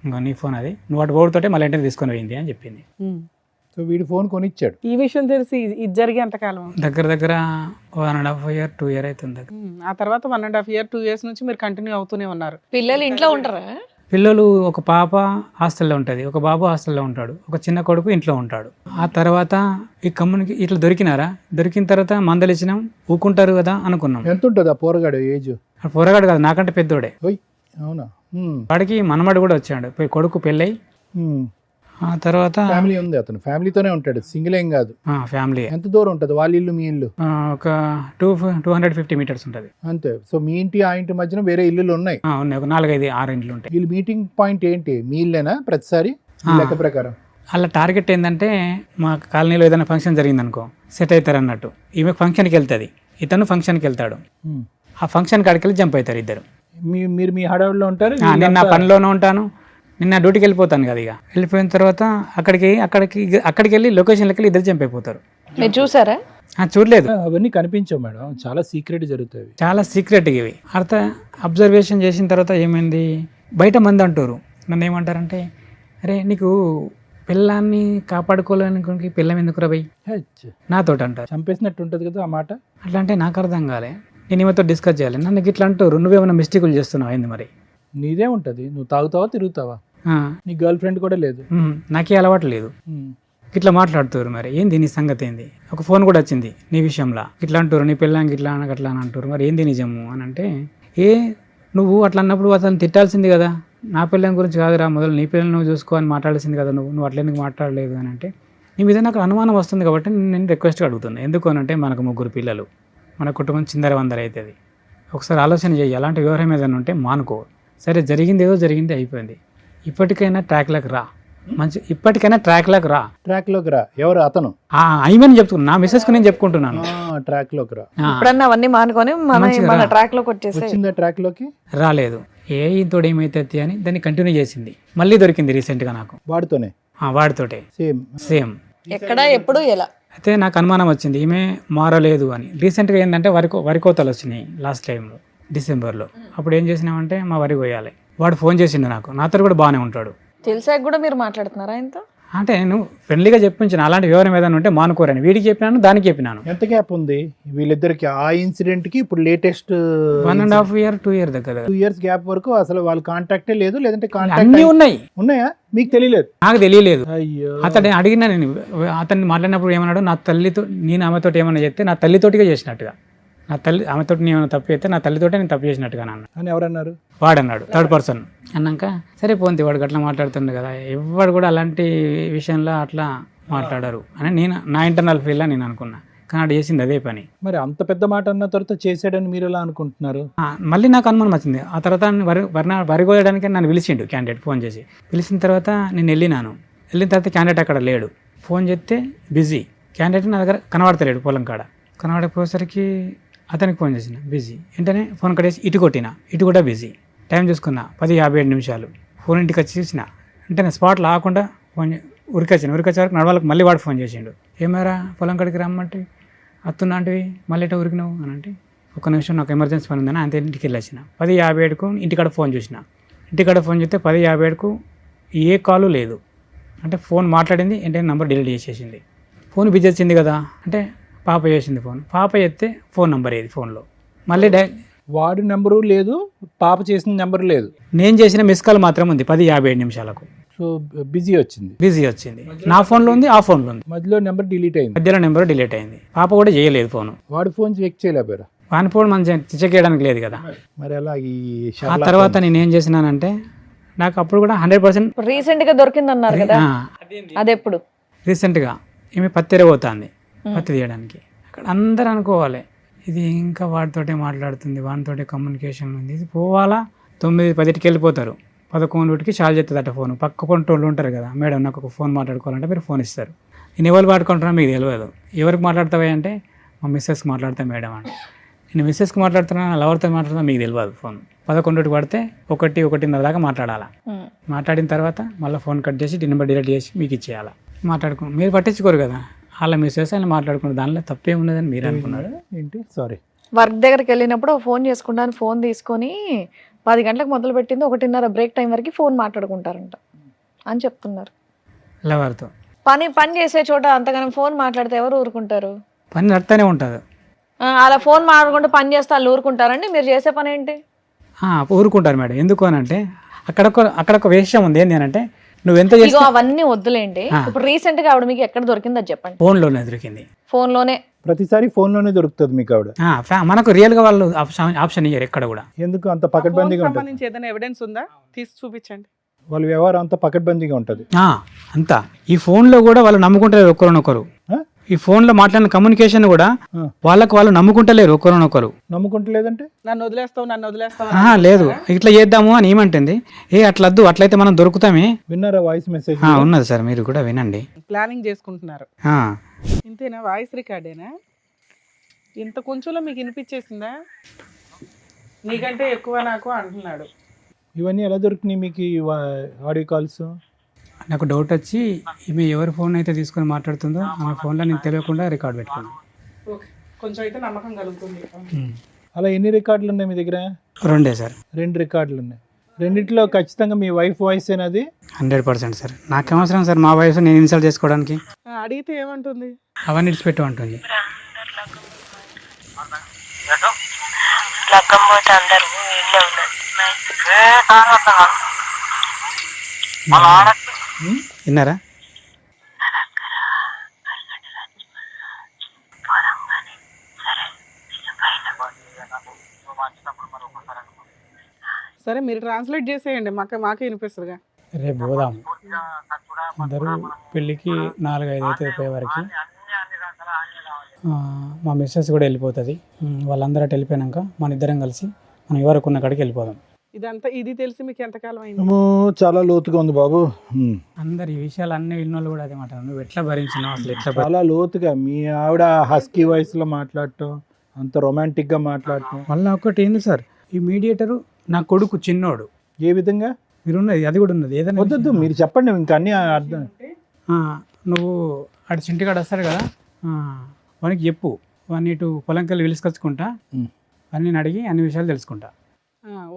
ఇంకో నీ ఫోన్ అది, నువ్వు అటు ఓడితోటే మళ్ళీ ఇంటికి తీసుకొని పోయింది అని చెప్పింది. సో వీడి ఫోన్ కొనిచ్చాడు. ఈ విషయం తెలిసి ఇది జరిగే ఎంతకాలం? దగ్గర దగ్గర 1.5 year 2 year అవుతుంది. ఆ తర్వాత 1.5 year 2 years నుంచి మీరు కంటిన్యూ అవుతూనే ఉన్నారు. పిల్లలు ఇంట్లో ఉంటారా? పిల్లలు ఒక పాప హాస్టల్లో ఉంటుంది, ఒక బాబు హాస్టల్లో ఉంటాడు, ఒక చిన్న కొడుకు ఇంట్లో ఉంటాడు. ఆ తర్వాత ఈ ఇట్లా దొరికిన తర్వాత మందలు ఇచ్చినాం, ఊకుంటారు కదా అనుకున్నాం. ఎంత ఉంటుంది ఆ పోరగాడు ఏజ్? ఆ పోరగాడు కాదు, నాకంటే పెద్దోడే. అవునా? వాడికి మనమడు కూడా వచ్చాడు, పోయి కొడుకు పెళ్ళై. ఆ తర్వాత ఫ్యామిలీ ఉంది, అతను ఫ్యామిలీతోనే ఉంటాడు, సింగిల్ ఏం కాదు. ఫ్యామిలీ. ఎంత దూరం ఉంటుంది వాళ్ళ ఇల్లు మీ ఇల్లు? ఒక 250 meters ఉంటుంది అంతే. సో మీ ఇంటి ఆ ఇంటి మధ్యన వేరే ఇల్లులు ఉన్నాయి? ఉన్నాయి, ఒక 4-5-6 ఇండ్లు ఉంటాయి. వీళ్ళు మీటింగ్ పాయింట్ ఏంటి? మీ ఇల్లేనా ప్రతిసారి లెక్క ప్రకారం? అలా టార్గెట్ ఏంటంటే మా కాలనీలో ఏదైనా ఫంక్షన్ జరిగింది అనుకో, సెట్ అవుతారు అన్నట్టు. ఈమె ఫంక్షన్కి వెళ్తుంది, ఇతను ఫంక్షన్కి వెళ్తాడు. ఆ ఫంక్షన్ కాడికి వెళ్ళి జంప్ అవుతారు ఇద్దరు. మీరు మీ హడావుల్లో ఉంటారు? నేను నా పనిలోనే ఉంటాను, నిన్న డ్యూటీకి వెళ్ళిపోతాను కదా. ఇక వెళ్ళిపోయిన తర్వాత అక్కడికి వెళ్ళి లొకేషన్లకి వెళ్ళి ఇద్దరు జంప్ అయిపోతారు. మీరు చూసారా? చూడలేదు, అవన్నీ కనిపించవు మేడం, చాలా సీక్రెట్ జరుగుతాయి, చాలా సీక్రెట్ ఇవి. అబ్జర్వేషన్ చేసిన తర్వాత ఏమైంది, బయట మంది అంటారు, నన్ను ఏమంటారంటే, అరే నీకు పిల్లాన్ని కాపాడుకోలేని పిల్లం ఎందుకు రబై నాతోటి అంటారు. చంపేసినట్టు ఉంటుంది కదా ఆ మాట. అట్లా అంటే నాకు అర్థం కాలే, నేను ఈమెతో డిస్కస్ చేయాలి. నన్ను ఇట్లా అంటారు, నువ్వేమైనా మిస్టేకులు చేస్తున్నావు అయింది. మరి నీదే ఉంటుంది, నువ్వు తాగుతావా తిరుగుతావా, నీ గర్ల్ ఫ్రెండ్ కూడా లేదు, నాకే అలవాటు లేదు, ఇట్లా మాట్లాడుతారు. మరి ఏంది నీ సంగతి ఏంది? ఒక ఫోన్ కూడా వచ్చింది నీ విషయంలో, ఇట్లా అంటారు నీ పిల్లానికి ఇట్లా అట్లా అని అంటారు. మరి ఏంది నిజము అని అంటే, నువ్వు అట్లా అన్నప్పుడు అతను తిట్టాల్సింది కదా, నా పిల్లల గురించి కాదురా, మొదలు నీ పిల్లలు నువ్వు చూసుకో అని మాట్లాడాల్సింది కదా, నువ్వు అట్లా ఎందుకు మాట్లాడలేదు అని అంటే, నీ మీద నాకు అనుమానం వస్తుంది కాబట్టి నేను రిక్వెస్ట్గా అడుగుతున్నాను. ఎందుకు అని అంటే, మనకు 3 పిల్లలు, మన కుటుంబం చిందరవందర అవుతుంది. ఒకసారి ఆలోచన చేయి, అలాంటి వ్యవహారం ఏదైనా ఉంటే మానుకో. సరే జరిగింది ఏదో జరిగింది, అయిపోయింది. ఇప్పటికైనా ట్రాక్లోకి రా, ఇప్పటికైనా ట్రాక్లోకి రా. ట్రాక్లోకి రా ఎవరు? అతను ఐమని చెప్తున్నా, నా మిస్సెస్కి నేను చెప్పుకుంటున్నాను. ట్రాక్లోకి రా. ఇప్పుడన్నా అవన్నీ మానుకొని మన ట్రాక్ లోకి వచ్చేసి ట్రాక్లోకి రాలేదు. ఇంతోడు ఏమైతే అని దాన్ని కంటిన్యూ చేసింది. మళ్ళీ దొరికింది రీసెంట్గా నాకు, వాడితోనే. వాడితోటే సేమ్. ఎక్కడ ఎప్పుడు ఎలా అయితే నాకు అనుమానం వచ్చింది, ఈమె మారలేదు అని. రీసెంట్గా ఏంటంటే వరి కోతలు వచ్చినాయి లాస్ట్ టైంలో డిసెంబర్లో. అప్పుడు ఏం చేసినామంటే మా వరి కోయాలి, వాడు ఫోన్ చేసిండు నాకు, నాతో కూడా బాగానే ఉంటాడు. తెలిసాక కూడా మీరు మాట్లాడుతున్నారా ఆయనతో? అంటే నేను ఫ్రెండ్లీగా చెప్పించిన, అలాంటి వివరం ఏదైనా ఉంటే మానుకోరని. వీడికి చెప్పినాను, దానికి చెప్పినాను. ఎంత గ్యాప్ ఉంది వీళ్ళిద్దరికి ఆ ఇన్సిడెంట్ కి? ఇప్పుడు లేటెస్ట్ 1.5 year 2 year దగ్గర 2 years గ్యాప్ వరకు అసలు వాళ్ళ కాంటాక్టే లేదు, లేదంటే అన్నీ ఉన్నాయా మీకు తెలియలేదు? నాకు తెలియలేదు. అయ్యో. అతన్ని అడిగినా, నేను అతన్ని మాట్లాడినప్పుడు ఏమన్నాడు, నా తల్లితో నేను ఆమెతో ఏమన్నా చెప్తే నా తల్లితోటిగా చేసినట్టుగా, నా తల్లి ఆమెతో నేను తప్పు చేస్తే నా తల్లితోటే నేను తప్పు చేసినట్టుగా అన్న అని ఎవరన్నారు? వాడన్నాడు, 3rd person అన్నాక సరే పోంది, వాడు అట్లా మాట్లాడుతుండే కదా, ఎవరు కూడా అలాంటి విషయంలో అట్లా మాట్లాడారు అని నేను నా ఇంటర్నల్ ఫీల్డ్లో నేను అనుకున్నా. కానీ ఆడు చేసింది అదే పని. మరి అంత పెద్ద మాట అన్న తర్వాత చేసాడని మీరు ఎలా అనుకుంటున్నారు? మళ్ళీ నాకు అనుమానం వచ్చింది. ఆ తర్వాత వరి కోయడానికి నన్ను పిలిచిండు క్యాండిడేట్, ఫోన్ చేసి. పిలిచిన తర్వాత నేను వెళ్ళిన తర్వాత క్యాండిడేట్ అక్కడ లేడు. ఫోన్ చేస్తే బిజీ, క్యాండిడేట్ నా దగ్గర కనబడతలేడు. పొలం కాడ కనబడకపోయేసరికి అతనికి ఫోన్ చేసిన, బిజీ. వెంటనే ఫోన్ కట్టేసి ఇటు కొట్టిన, ఇటు కూడా బిజీ. టైం చూసుకున్నా 10:57. ఫోన్ ఇంటికి వచ్చి చూసిన, అంటే నేను స్పాట్లో ఆకుండా ఫోన్ ఉరికొచ్చే వరకు నడవాళ్ళకి మళ్ళీ వాడు ఫోన్ చేసిండు. ఏమారా పొలం కాడికి రమ్మంటే అత్తున్నాంటివి మళ్ళీ ఎటో ఉరికినావు అని అంటే, ఒక నిమిషం నాకు ఎమర్జెన్సీ పని ఉందని అంతే ఇంటికి వెళ్ళొచ్చిన. 10:57కు ఇంటికాడ ఫోన్ చూసిన. ఇంటికాడ ఫోన్ చేస్తే 10:57కు ఏ కాలు లేదు. అంటే ఫోన్ మాట్లాడింది ఏంటంటే నెంబర్ డిలీట్ చేసేసింది. ఫోన్ బిజీ వచ్చింది కదా అంటే పాప చేసింది ఫోన్. పాప చేస్తే ఫోన్ నెంబర్ ఏది ఫోన్లో మళ్ళీ వాడి నెంబరు లేదు, పాప చేసిన నెంబర్ లేదు, నేను చేసిన మిస్ కాల్ మాత్రం ఉంది 10:57. సో బిజీ వచ్చింది. నా ఫోన్లో ఉంది, ఆ ఫోన్లో ఉంది. మధ్యలో నెంబర్ డిలీట్ అయింది. పాప కూడా చేయలేదు ఫోన్. వాడు ఫోన్ చెక్ చేయలేపారా? వాని ఫోన్ మనం చెక్ చేయడానికి లేదు కదా. మరి అలా ఆ తర్వాత నేను ఏం చేసినానంటే, నాకు అప్పుడు కూడా 100% రీసెంట్ గా దొరికింది అన్నారు కదా, అది ఎప్పుడు? రీసెంట్గా ఈమె పత్తి పోతుంది, పత్తి తీయడానికి. అక్కడ అందరూ అనుకోవాలి ఇది ఇంకా వాడితోటే మాట్లాడుతుంది, వాడితోటే కమ్యూనికేషన్ ఉంది, ఇది పోవాలా. 9-10కి వెళ్ళిపోతారు, 11కి చాలు చేస్తుందట ఫోన్. పక్క పంటోళ్ళు ఉంటారు కదా, మేడం నాకు ఒక ఫోన్ మాట్లాడుకోవాలంటే మీరు ఫోన్ ఇస్తారు. నేను ఎవరు వాడుకుంటున్నా మీకు తెలియదు. ఎవరికి మాట్లాడతావా అంటే మా మిస్సెస్కి మాట్లాడతా మేడం అంటే. నేను మిస్సెస్కి మాట్లాడుతున్నా, లవర్తో మాట్లాడుతున్నా మీకు తెలియదు. ఫోన్ 11కి పడితే 1-1:30 దాకా మాట్లాడాలా. మాట్లాడిన తర్వాత మళ్ళీ ఫోన్ కట్ చేసి నెంబర్ డిలీట్ చేసి మీకు ఇచ్చేయాలా. మాట్లాడుకున్నాం, మీరు పట్టించుకోరు కదా, వాళ్ళ మిస్సెస్ ఆయన మాట్లాడుకున్నారు, దానిలో తప్పే ఉన్నదని మీరు అనుకున్నారు ఏంటి? సారీ, వర్క్ దగ్గరికి వెళ్ళినప్పుడు ఫోన్ చేసుకుంటాను, ఫోన్ తీసుకొని 10 గంటలకు మొదలు పెట్టింది 1:30 బ్రేక్ టైం వరకు ఫోన్ మాట్లాడుకుంటారంట అని చెప్తున్నారు. లవర్తో. పని చేసే చోట అంతగానం ఫోన్ మాట్లాడితే ఎవరు ఊరుకుంటారు? పని నడుతూనే ఉంటుంది. అలా ఫోన్ మాట్లాడుకుంటూ పని చేస్తే వాళ్ళు ఊరుకుంటారండి? మీరు చేసే పని ఏంటి? ఊరుకుంటారు మేడం. ఎందుకు అని అంటే అక్కడ ఒక విషయం ఉంది. ఏంటి అని అంటే నువ్వు ఎంత ఇగో చేస్తే అవన్నీ వద్దులేండి. ఇప్పుడు రీసెంట్ గా ఆవిడ మీకు ఎక్కడ దొరికిందో చెప్పండి. ఫోన్లోనే దొరికింది. ఫోన్ లోనే? ప్రతిసారి ఫోన్లోనే దొరుకుతుంది మీకు ఆవిడ. మనకు రియల్గా వాళ్ళు ఆప్షన్ ఇయ్యరు ఎక్కడ కూడా. ఎందుకు అంత పకడ్బందీగా ఉంటుంది? సంబంధించి ఏదైనా ఎవిడెన్స్ ఉందా? తీసి చూపించండి. వాళ్ళ వ్యవహారం అంతా పకడ్బందీగా ఉంటుంది. అంతా ఈ ఫోన్లో కూడా వాళ్ళు నమ్ముకుంటలేరు ఒకరినొకరు. ఈ ఫోన్లో మాట్లాడిన కమ్యూనికేషన్ కూడా వాళ్ళు నమ్ముకుంటలేరు ఒకరినొకరు. నమ్ముకుంటలేదంటే నన్ను వదిలేస్తావు లేదు ఇట్లా చేద్దాము అని ఏమంటుంది. అట్లద్దు, అట్లయితే మనం దొరుకుతామే. విన్నారా వాయిస్ మెసేజ్? ఉన్నది సార్, మీరు కూడా వినండి. ప్లానింగ్ చేసుకుంటున్నారు. ఇంతేనా? వాయిస్ రికార్డేనా? ఇంత కొంచెంలో మీకు వినిపించేసిందా? నీకంటే ఎక్కువ నాకు అంటున్నాడు. ఇవన్నీ ఎలా దొరికినాయి మీకు ఈ ఆడియో కాల్స్? నాకు డౌట్ వచ్చి ఈమె ఎవరి ఫోన్ అయితే తీసుకొని మాట్లాడుతుందో ఆమె ఫోన్లో నేను తెలియకుండా రికార్డ్ పెట్టుకున్నాను. ఓకే, కొంచెం అయితే నమ్మకం కలుగుతుంది. అలా ఎన్ని రికార్డులు ఉన్నాయి మీ దగ్గర? 2 సార్. 2 రికార్డులు ఉన్నాయి. రెండిట్లో ఖచ్చితంగా మీ వైఫ్ వాయిస్ ఏనది? 100% సార్. నాకేమవసరం సార్ మా వైఫ్ నేను ఇన్సల్ట్ చేసుకోవడానికి? అడిగితే ఏమంటుంది? అవన్నీ ఇడిచిపెట్టు అంటుంది. విన్నారా? సరే మీరు ట్రాన్స్లేట్ చేసేయండి, మాకే వినిపిస్తుందిగా. రేపు పోదాం అందరూ పెళ్ళికి 4-5 అయితే పోయే వరకు. మా మిస్సెస్ కూడా వెళ్ళిపోతుంది. వాళ్ళందరూ అటు వెళ్ళిపోయాక మన ఇద్దరం కలిసి మనం ఎవరికి ఉన్న కాడికి వెళ్ళిపోదాం. ఇదంతా ఇది తెలిసి మీకు ఎంతకాలం అయింది? చాలా లోతుగా ఉంది బాబు. అందరు ఈ విషయాలు అన్ని విన్నోళ్ళు కూడా అదే మాట. నువ్వు ఎట్లా భరించినావు అసలు? ఎట్లా చాలా లోతుగా మీ ఆవిడ హస్కీ వాయిస్ లో మాట్లాడటం, అంత రొమాంటిక్ గా మాట్లాడటం. మళ్ళీ ఒకటి ఏంది సార్, ఈ మీడియేటరు నా కొడుకు చిన్నోడు. ఏ విధంగా? మీరు ఉన్నది అది కూడా ఉన్నది. ఏదైనా వద్దు మీరు చెప్పండి, ఇంకా అన్ని అర్థం. నువ్వు అటు చింటికాడ వస్తాడు కదా, వానికి చెప్పు. వాడిని ఇటు పొలంకెళ్ళి పిలుచుకొచ్చుకుంటా, అని నేను అడిగి అన్ని విషయాలు తెలుసుకుంటా.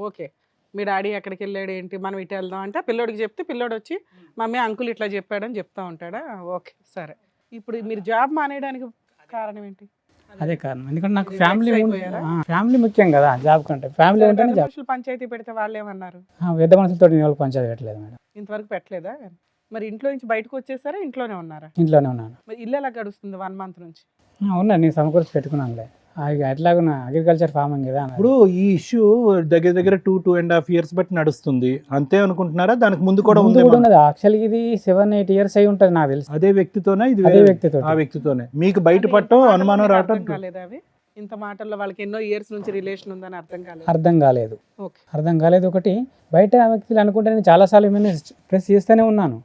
ఓకే, మీ డాడీ ఎక్కడికి వెళ్ళాడు ఏంటి, మనం ఇటు వెళ్దాం అంటే పిల్లోడికి చెప్తే పిల్లోడు వచ్చి మమ్మీ అంకుల్ ఇట్లా చెప్పాడని చెప్తా ఉంటాడా? ఓకే సరే. ఇప్పుడు మీరు జాబ్ మానేయడానికి కారణం ఏంటి? అదే కారణం. ఎందుకంటే నాకు ఫ్యామిలీ ముఖ్యం కదా జాబ్ కంటే. ఫ్యామిలీ ఉంటేనే జాబ్. పంచాయతీ పెడితే వాళ్ళు ఏమన్నారు? పెద్ద మనుషులతో నేను వాళ్ళకి పంచాయతీ పెట్టలేదు మేడం. ఇంతవరకు పెట్టలేదా? మరి ఇంట్లో నుంచి బయటకు వచ్చేసారా? ఇంట్లోనే ఉన్నారా? ఇంట్లోనే ఉన్నాను. మరి ఇల్లు ఎలా గడుస్తుంది 1 month నుంచి? ఉన్నా, నేను సమకూర్చి పెట్టుకున్నానులే. ఎట్లాగో అగ్రికల్చర్ ఫార్మింగ్ కదా. ఇప్పుడు ఈ ఇష్యూ దగ్గర 2.5 years బట్టి నడుస్తుంది అంతే అనుకుంటున్నారా? దానికి ముందు కూడా ఉంది? యాక్చువల్గా ఇది 7-8 years అయి ఉంటుంది నాకు తెలుసు. అదే వ్యక్తితోనే ఇది? అదే వ్యక్తితో. ఆ వ్యక్తితోనే మీకు బయటపడటం అనుమానం రావటం కాలేదా? అవి ఇంత మాటల్లో వాళ్ళకి ఎన్నో ఇయర్స్ నుంచి రిలేషన్ ఉందని అర్థం కాలేదు. ఒకటి బయట వ్యక్తులు అనుకుంటే నేను చాలాసార్లు ఏమైనా ప్రెస్ చేస్తూనే ఉన్నాను.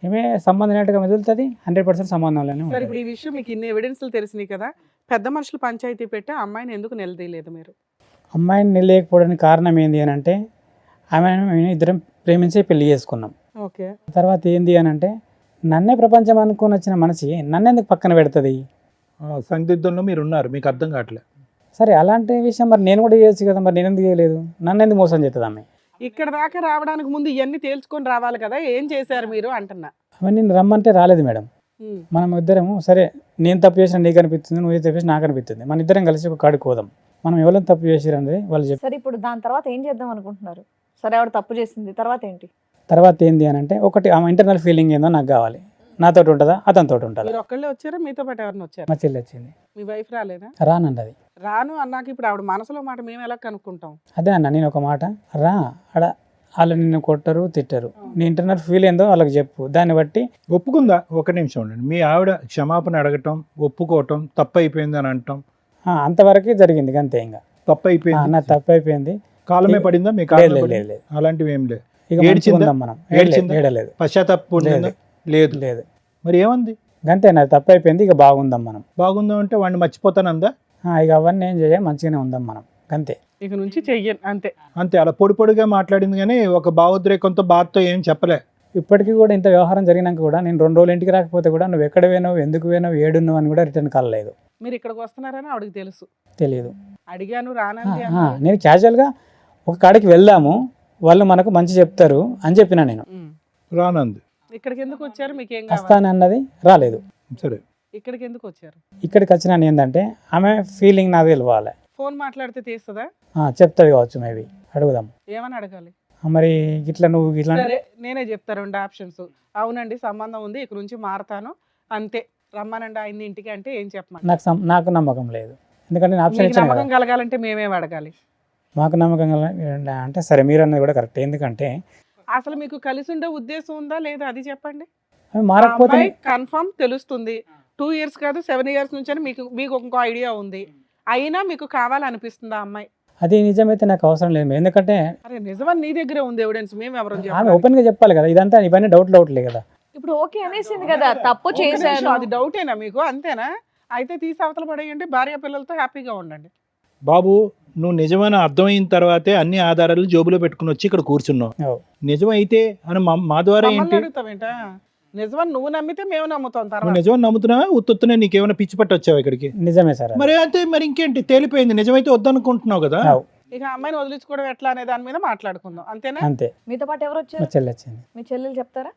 ఏమే సంబంధం లేనట్టుగా మెదులుతుంది. 100% సంబంధంలోనే సరే. ఉంటుంది. ఇప్పుడు ఈ విషయం మీకు ఇన్ని ఎవిడెన్స్లు తెలిసినాయి కదా, పెద్ద మనుషులు పంచాయతీ పెట్టి అమ్మాయిని ఎందుకు నిలదీయలేదు మీరు? అమ్మాయిని నిలలేకపోవడానికి కారణం ఏంది అని అంటే, ఆమె ఇద్దరం ప్రేమించి పెళ్లి చేసుకున్నాం. ఓకే. తర్వాత ఏంది అని అంటే, నన్నే ప్రపంచం అనుకుని వచ్చిన మనిషి నన్ను ఎందుకు పక్కన పెడుతుంది? సందిగ్ధంలో మీరు ఉన్నారు, మీకు అర్థం కావట్లేదు. సరే అలాంటి విషయం మరి నేను కూడా చేయొచ్చు కదా, మరి నేను ఎందుకు చేయలేదు? నన్ను ఎందుకు మోసం చేస్తుంది ఆమె? ఇక్కడ దాకా రావడానికి ముందు ఇవన్నీ తేల్చుకొని రావాలి కదా, ఏం చేశారు మీరు అంటున్నా. ఆమె నేను రమ్మంటే రాలేదు మేడం. మనం ఇద్దరము సరే, నేను తప్పు చేసిన నీకు అనిపిస్తుంది, నువ్వు తప్పు చేసి నాకు అనిపిస్తుంది, మన ఇద్దరం కలిసి ఒక కాడికి పోదాం, మనం ఎవరైనా తప్పు చేసిరని వాళ్ళు చెప్పి. సరే ఇప్పుడు దాని తర్వాత ఏం చేద్దాం అనుకుంటున్నారు? సరే ఆవిడ తప్పు చేసింది, తర్వాత ఏంటి? తర్వాత ఏంది అని అంటే, ఒకటి ఆమె ఇంటర్నల్ ఫీలింగ్ ఏందో నాకు కావాలి. నాతో ఉంటుందా, అతనితో ఉంటుందా? మీరు ఒక్కళ్ళే వచ్చారా, మీతో పాటు ఎవరిని వచ్చారు? మా చెల్లి వచ్చింది. మీ వైఫ్ రాలేదా? రానండి. రాను అన్నాక ఇప్పుడు ఆవిడ మనసులో మాట మేము ఎలా కనుక్కుంటాం? అదే అన్న, నేను ఒక మాట రా అడ, వాళ్ళు నిన్ను కొట్టరు తిట్టరు, నీ ఇంటర్నల్ ఫీల్ ఏందో వాళ్ళకి చెప్పు, దాన్ని బట్టి ఒప్పుకుందా. ఒక నిమిషం ఉండండి. మీ ఆవిడ క్షమాపణ అడగటం, ఒప్పుకోవటం, తప్పు అయిపోయింది అని అంటాం, అంతవరకే జరిగింది అంతే. ఇంకా తప్పు అయిపోయింది, నా తప్పు అయిపోయింది. కాలమే పడిందా మీకు? లేదు. అలాంటివి ఏం లేదు. ఇక మనం ఏడలేదు. పశ్చాత్తాపం లేదు. మరి ఏమంది? అంతే, నాది తప్పు అయిపోయింది, ఇక బాగుందాం మనం. బాగుందాం అంటే వాడిని మర్చిపోతానందా? ఇక అవన్నీ ఏం చేయ, మంచిగానే ఉందాం మనం, అంతే. ఇక నుంచి చెయ్యను అంతే. అలా పొడిగా మాట్లాడింది కానీ ఒక భావోద్రేకంతో బాధతో ఏం చెప్పలే. ఇప్పటికీ కూడా ఇంత వ్యవహారం జరిగినాక కూడా నేను 2 రోజులు ఇంటికి రాకపోతే కూడా నువ్వు ఎక్కడ పోయినావు, ఎందుకు పోయినావు, ఏడున్నావు అని కూడా రిటర్న్ కాలేదు. మీరు ఇక్కడికి వస్తున్నారని ఆవిడకి తెలుసు? తెలియదు. అడిగాను రానంది. నేను క్యాజువల్గా ఒక కాడికి వెళ్దాము, వాళ్ళు మనకు మంచి చెప్తారు అని చెప్పినా. నేను రానంది. ఇక్కడికి ఎందుకు వచ్చారు? మీకు ఏం కావాలి? వస్తానన్నది రాలేదు. సరే ఇక్కడికి ఎందుకు వచ్చారు? ఇక్కడికి వచ్చినాను ఏంటంటే ఆమె ఫీలింగ్ నాకు తెలియాలి. ఫోన్ మాట్లాడితే తీస్తుందా? చెప్తుంది కావచ్చు, మేబీ అడుగుదాం. ఏమని అడగాలి? మరి ఇట్లా నువ్వు ఇట్లా సరే నేనే చెప్తా 2 ఆప్షన్స్. అవునండి సంబంధం ఉంది, ఇక్కడ నుంచి మారతాను అంతే, రమ్మనండి ఆయన్ని ఇంటికి అంటే ఏం చెప్పమని? నాకు నమ్మకం లేదు. ఎందుకంటే నేను ఆప్షన్ మీకు ఇచ్చాను కదా. నమ్మకం కలగాలంటే మేమేం అడగాలి? మాకు నమ్మకం అంటే సరే మీరు అన్నది కూడా కరెక్ట్. ఎందుకంటే అసలు మీకు కలిసి ఉండే ఉద్దేశం ఉందా లేదా అది చెప్పండి. అవి మారకపోతే కన్ఫర్మ్ తెలుస్తుంది. 2 years కాదు 7 years నుంచి అని మీకు ఇంకో ఐడియా ఉంది, అయినా మీకు కావాలనిపిస్తుందా అమ్మాయి? అది నిజమైతే నాకు అవసరం లేదు. ఎందుకంటే అరే నిజమని నీ దగ్గరే ఉంది ఎవిడెన్స్, మేము ఎవరు ఆమె ఓపెన్ గా చెప్పాలి కదా. ఇదంతా ఇవన్నీ డౌట్లే కదా. ఇప్పుడు ఓకే అనేసింది కదా, తప్పు చేశాను. అది డౌటేనా మీకు? అంతేనా? అయితే తీసి అవతల పడేయండి, భార్య పిల్లలతో హ్యాపీగా ఉండండి. బాబు, నువ్వు నిజమైన అర్థమైన తర్వాతే అన్ని ఆధారాలు జోబులో పెట్టుకుని వచ్చి ఇక్కడ కూర్చున్నావు. నిజమైతే అని మా ద్వారా ఏంటి అడుగుతావేంట? నిజమని నువ్వు నమ్మితే మేము నమ్ముతాం. నువ్వు తర్వాత నిజమని నమ్ముతున్నావా? ఉత్తునే నీకేమైనా పిచ్చి పట్టి వచ్చావు ఇక్కడికి? నిజమే సార్. మరి అంతే, మరి ఇంకేంటి, తేలిపోయింది. నిజమైతే వద్దనుకుంటున్నావు కదా. ఇక అమ్మాయిని వదిలించుకోవడం ఎట్లా అనే దాని మీద మాట్లాడుకుందాం, అంతేనా? అంతే. మీతో పాటు ఎవరు వచ్చారు? మా చెల్లి వచ్చింది. మీ చెల్లెలు చెప్తారా?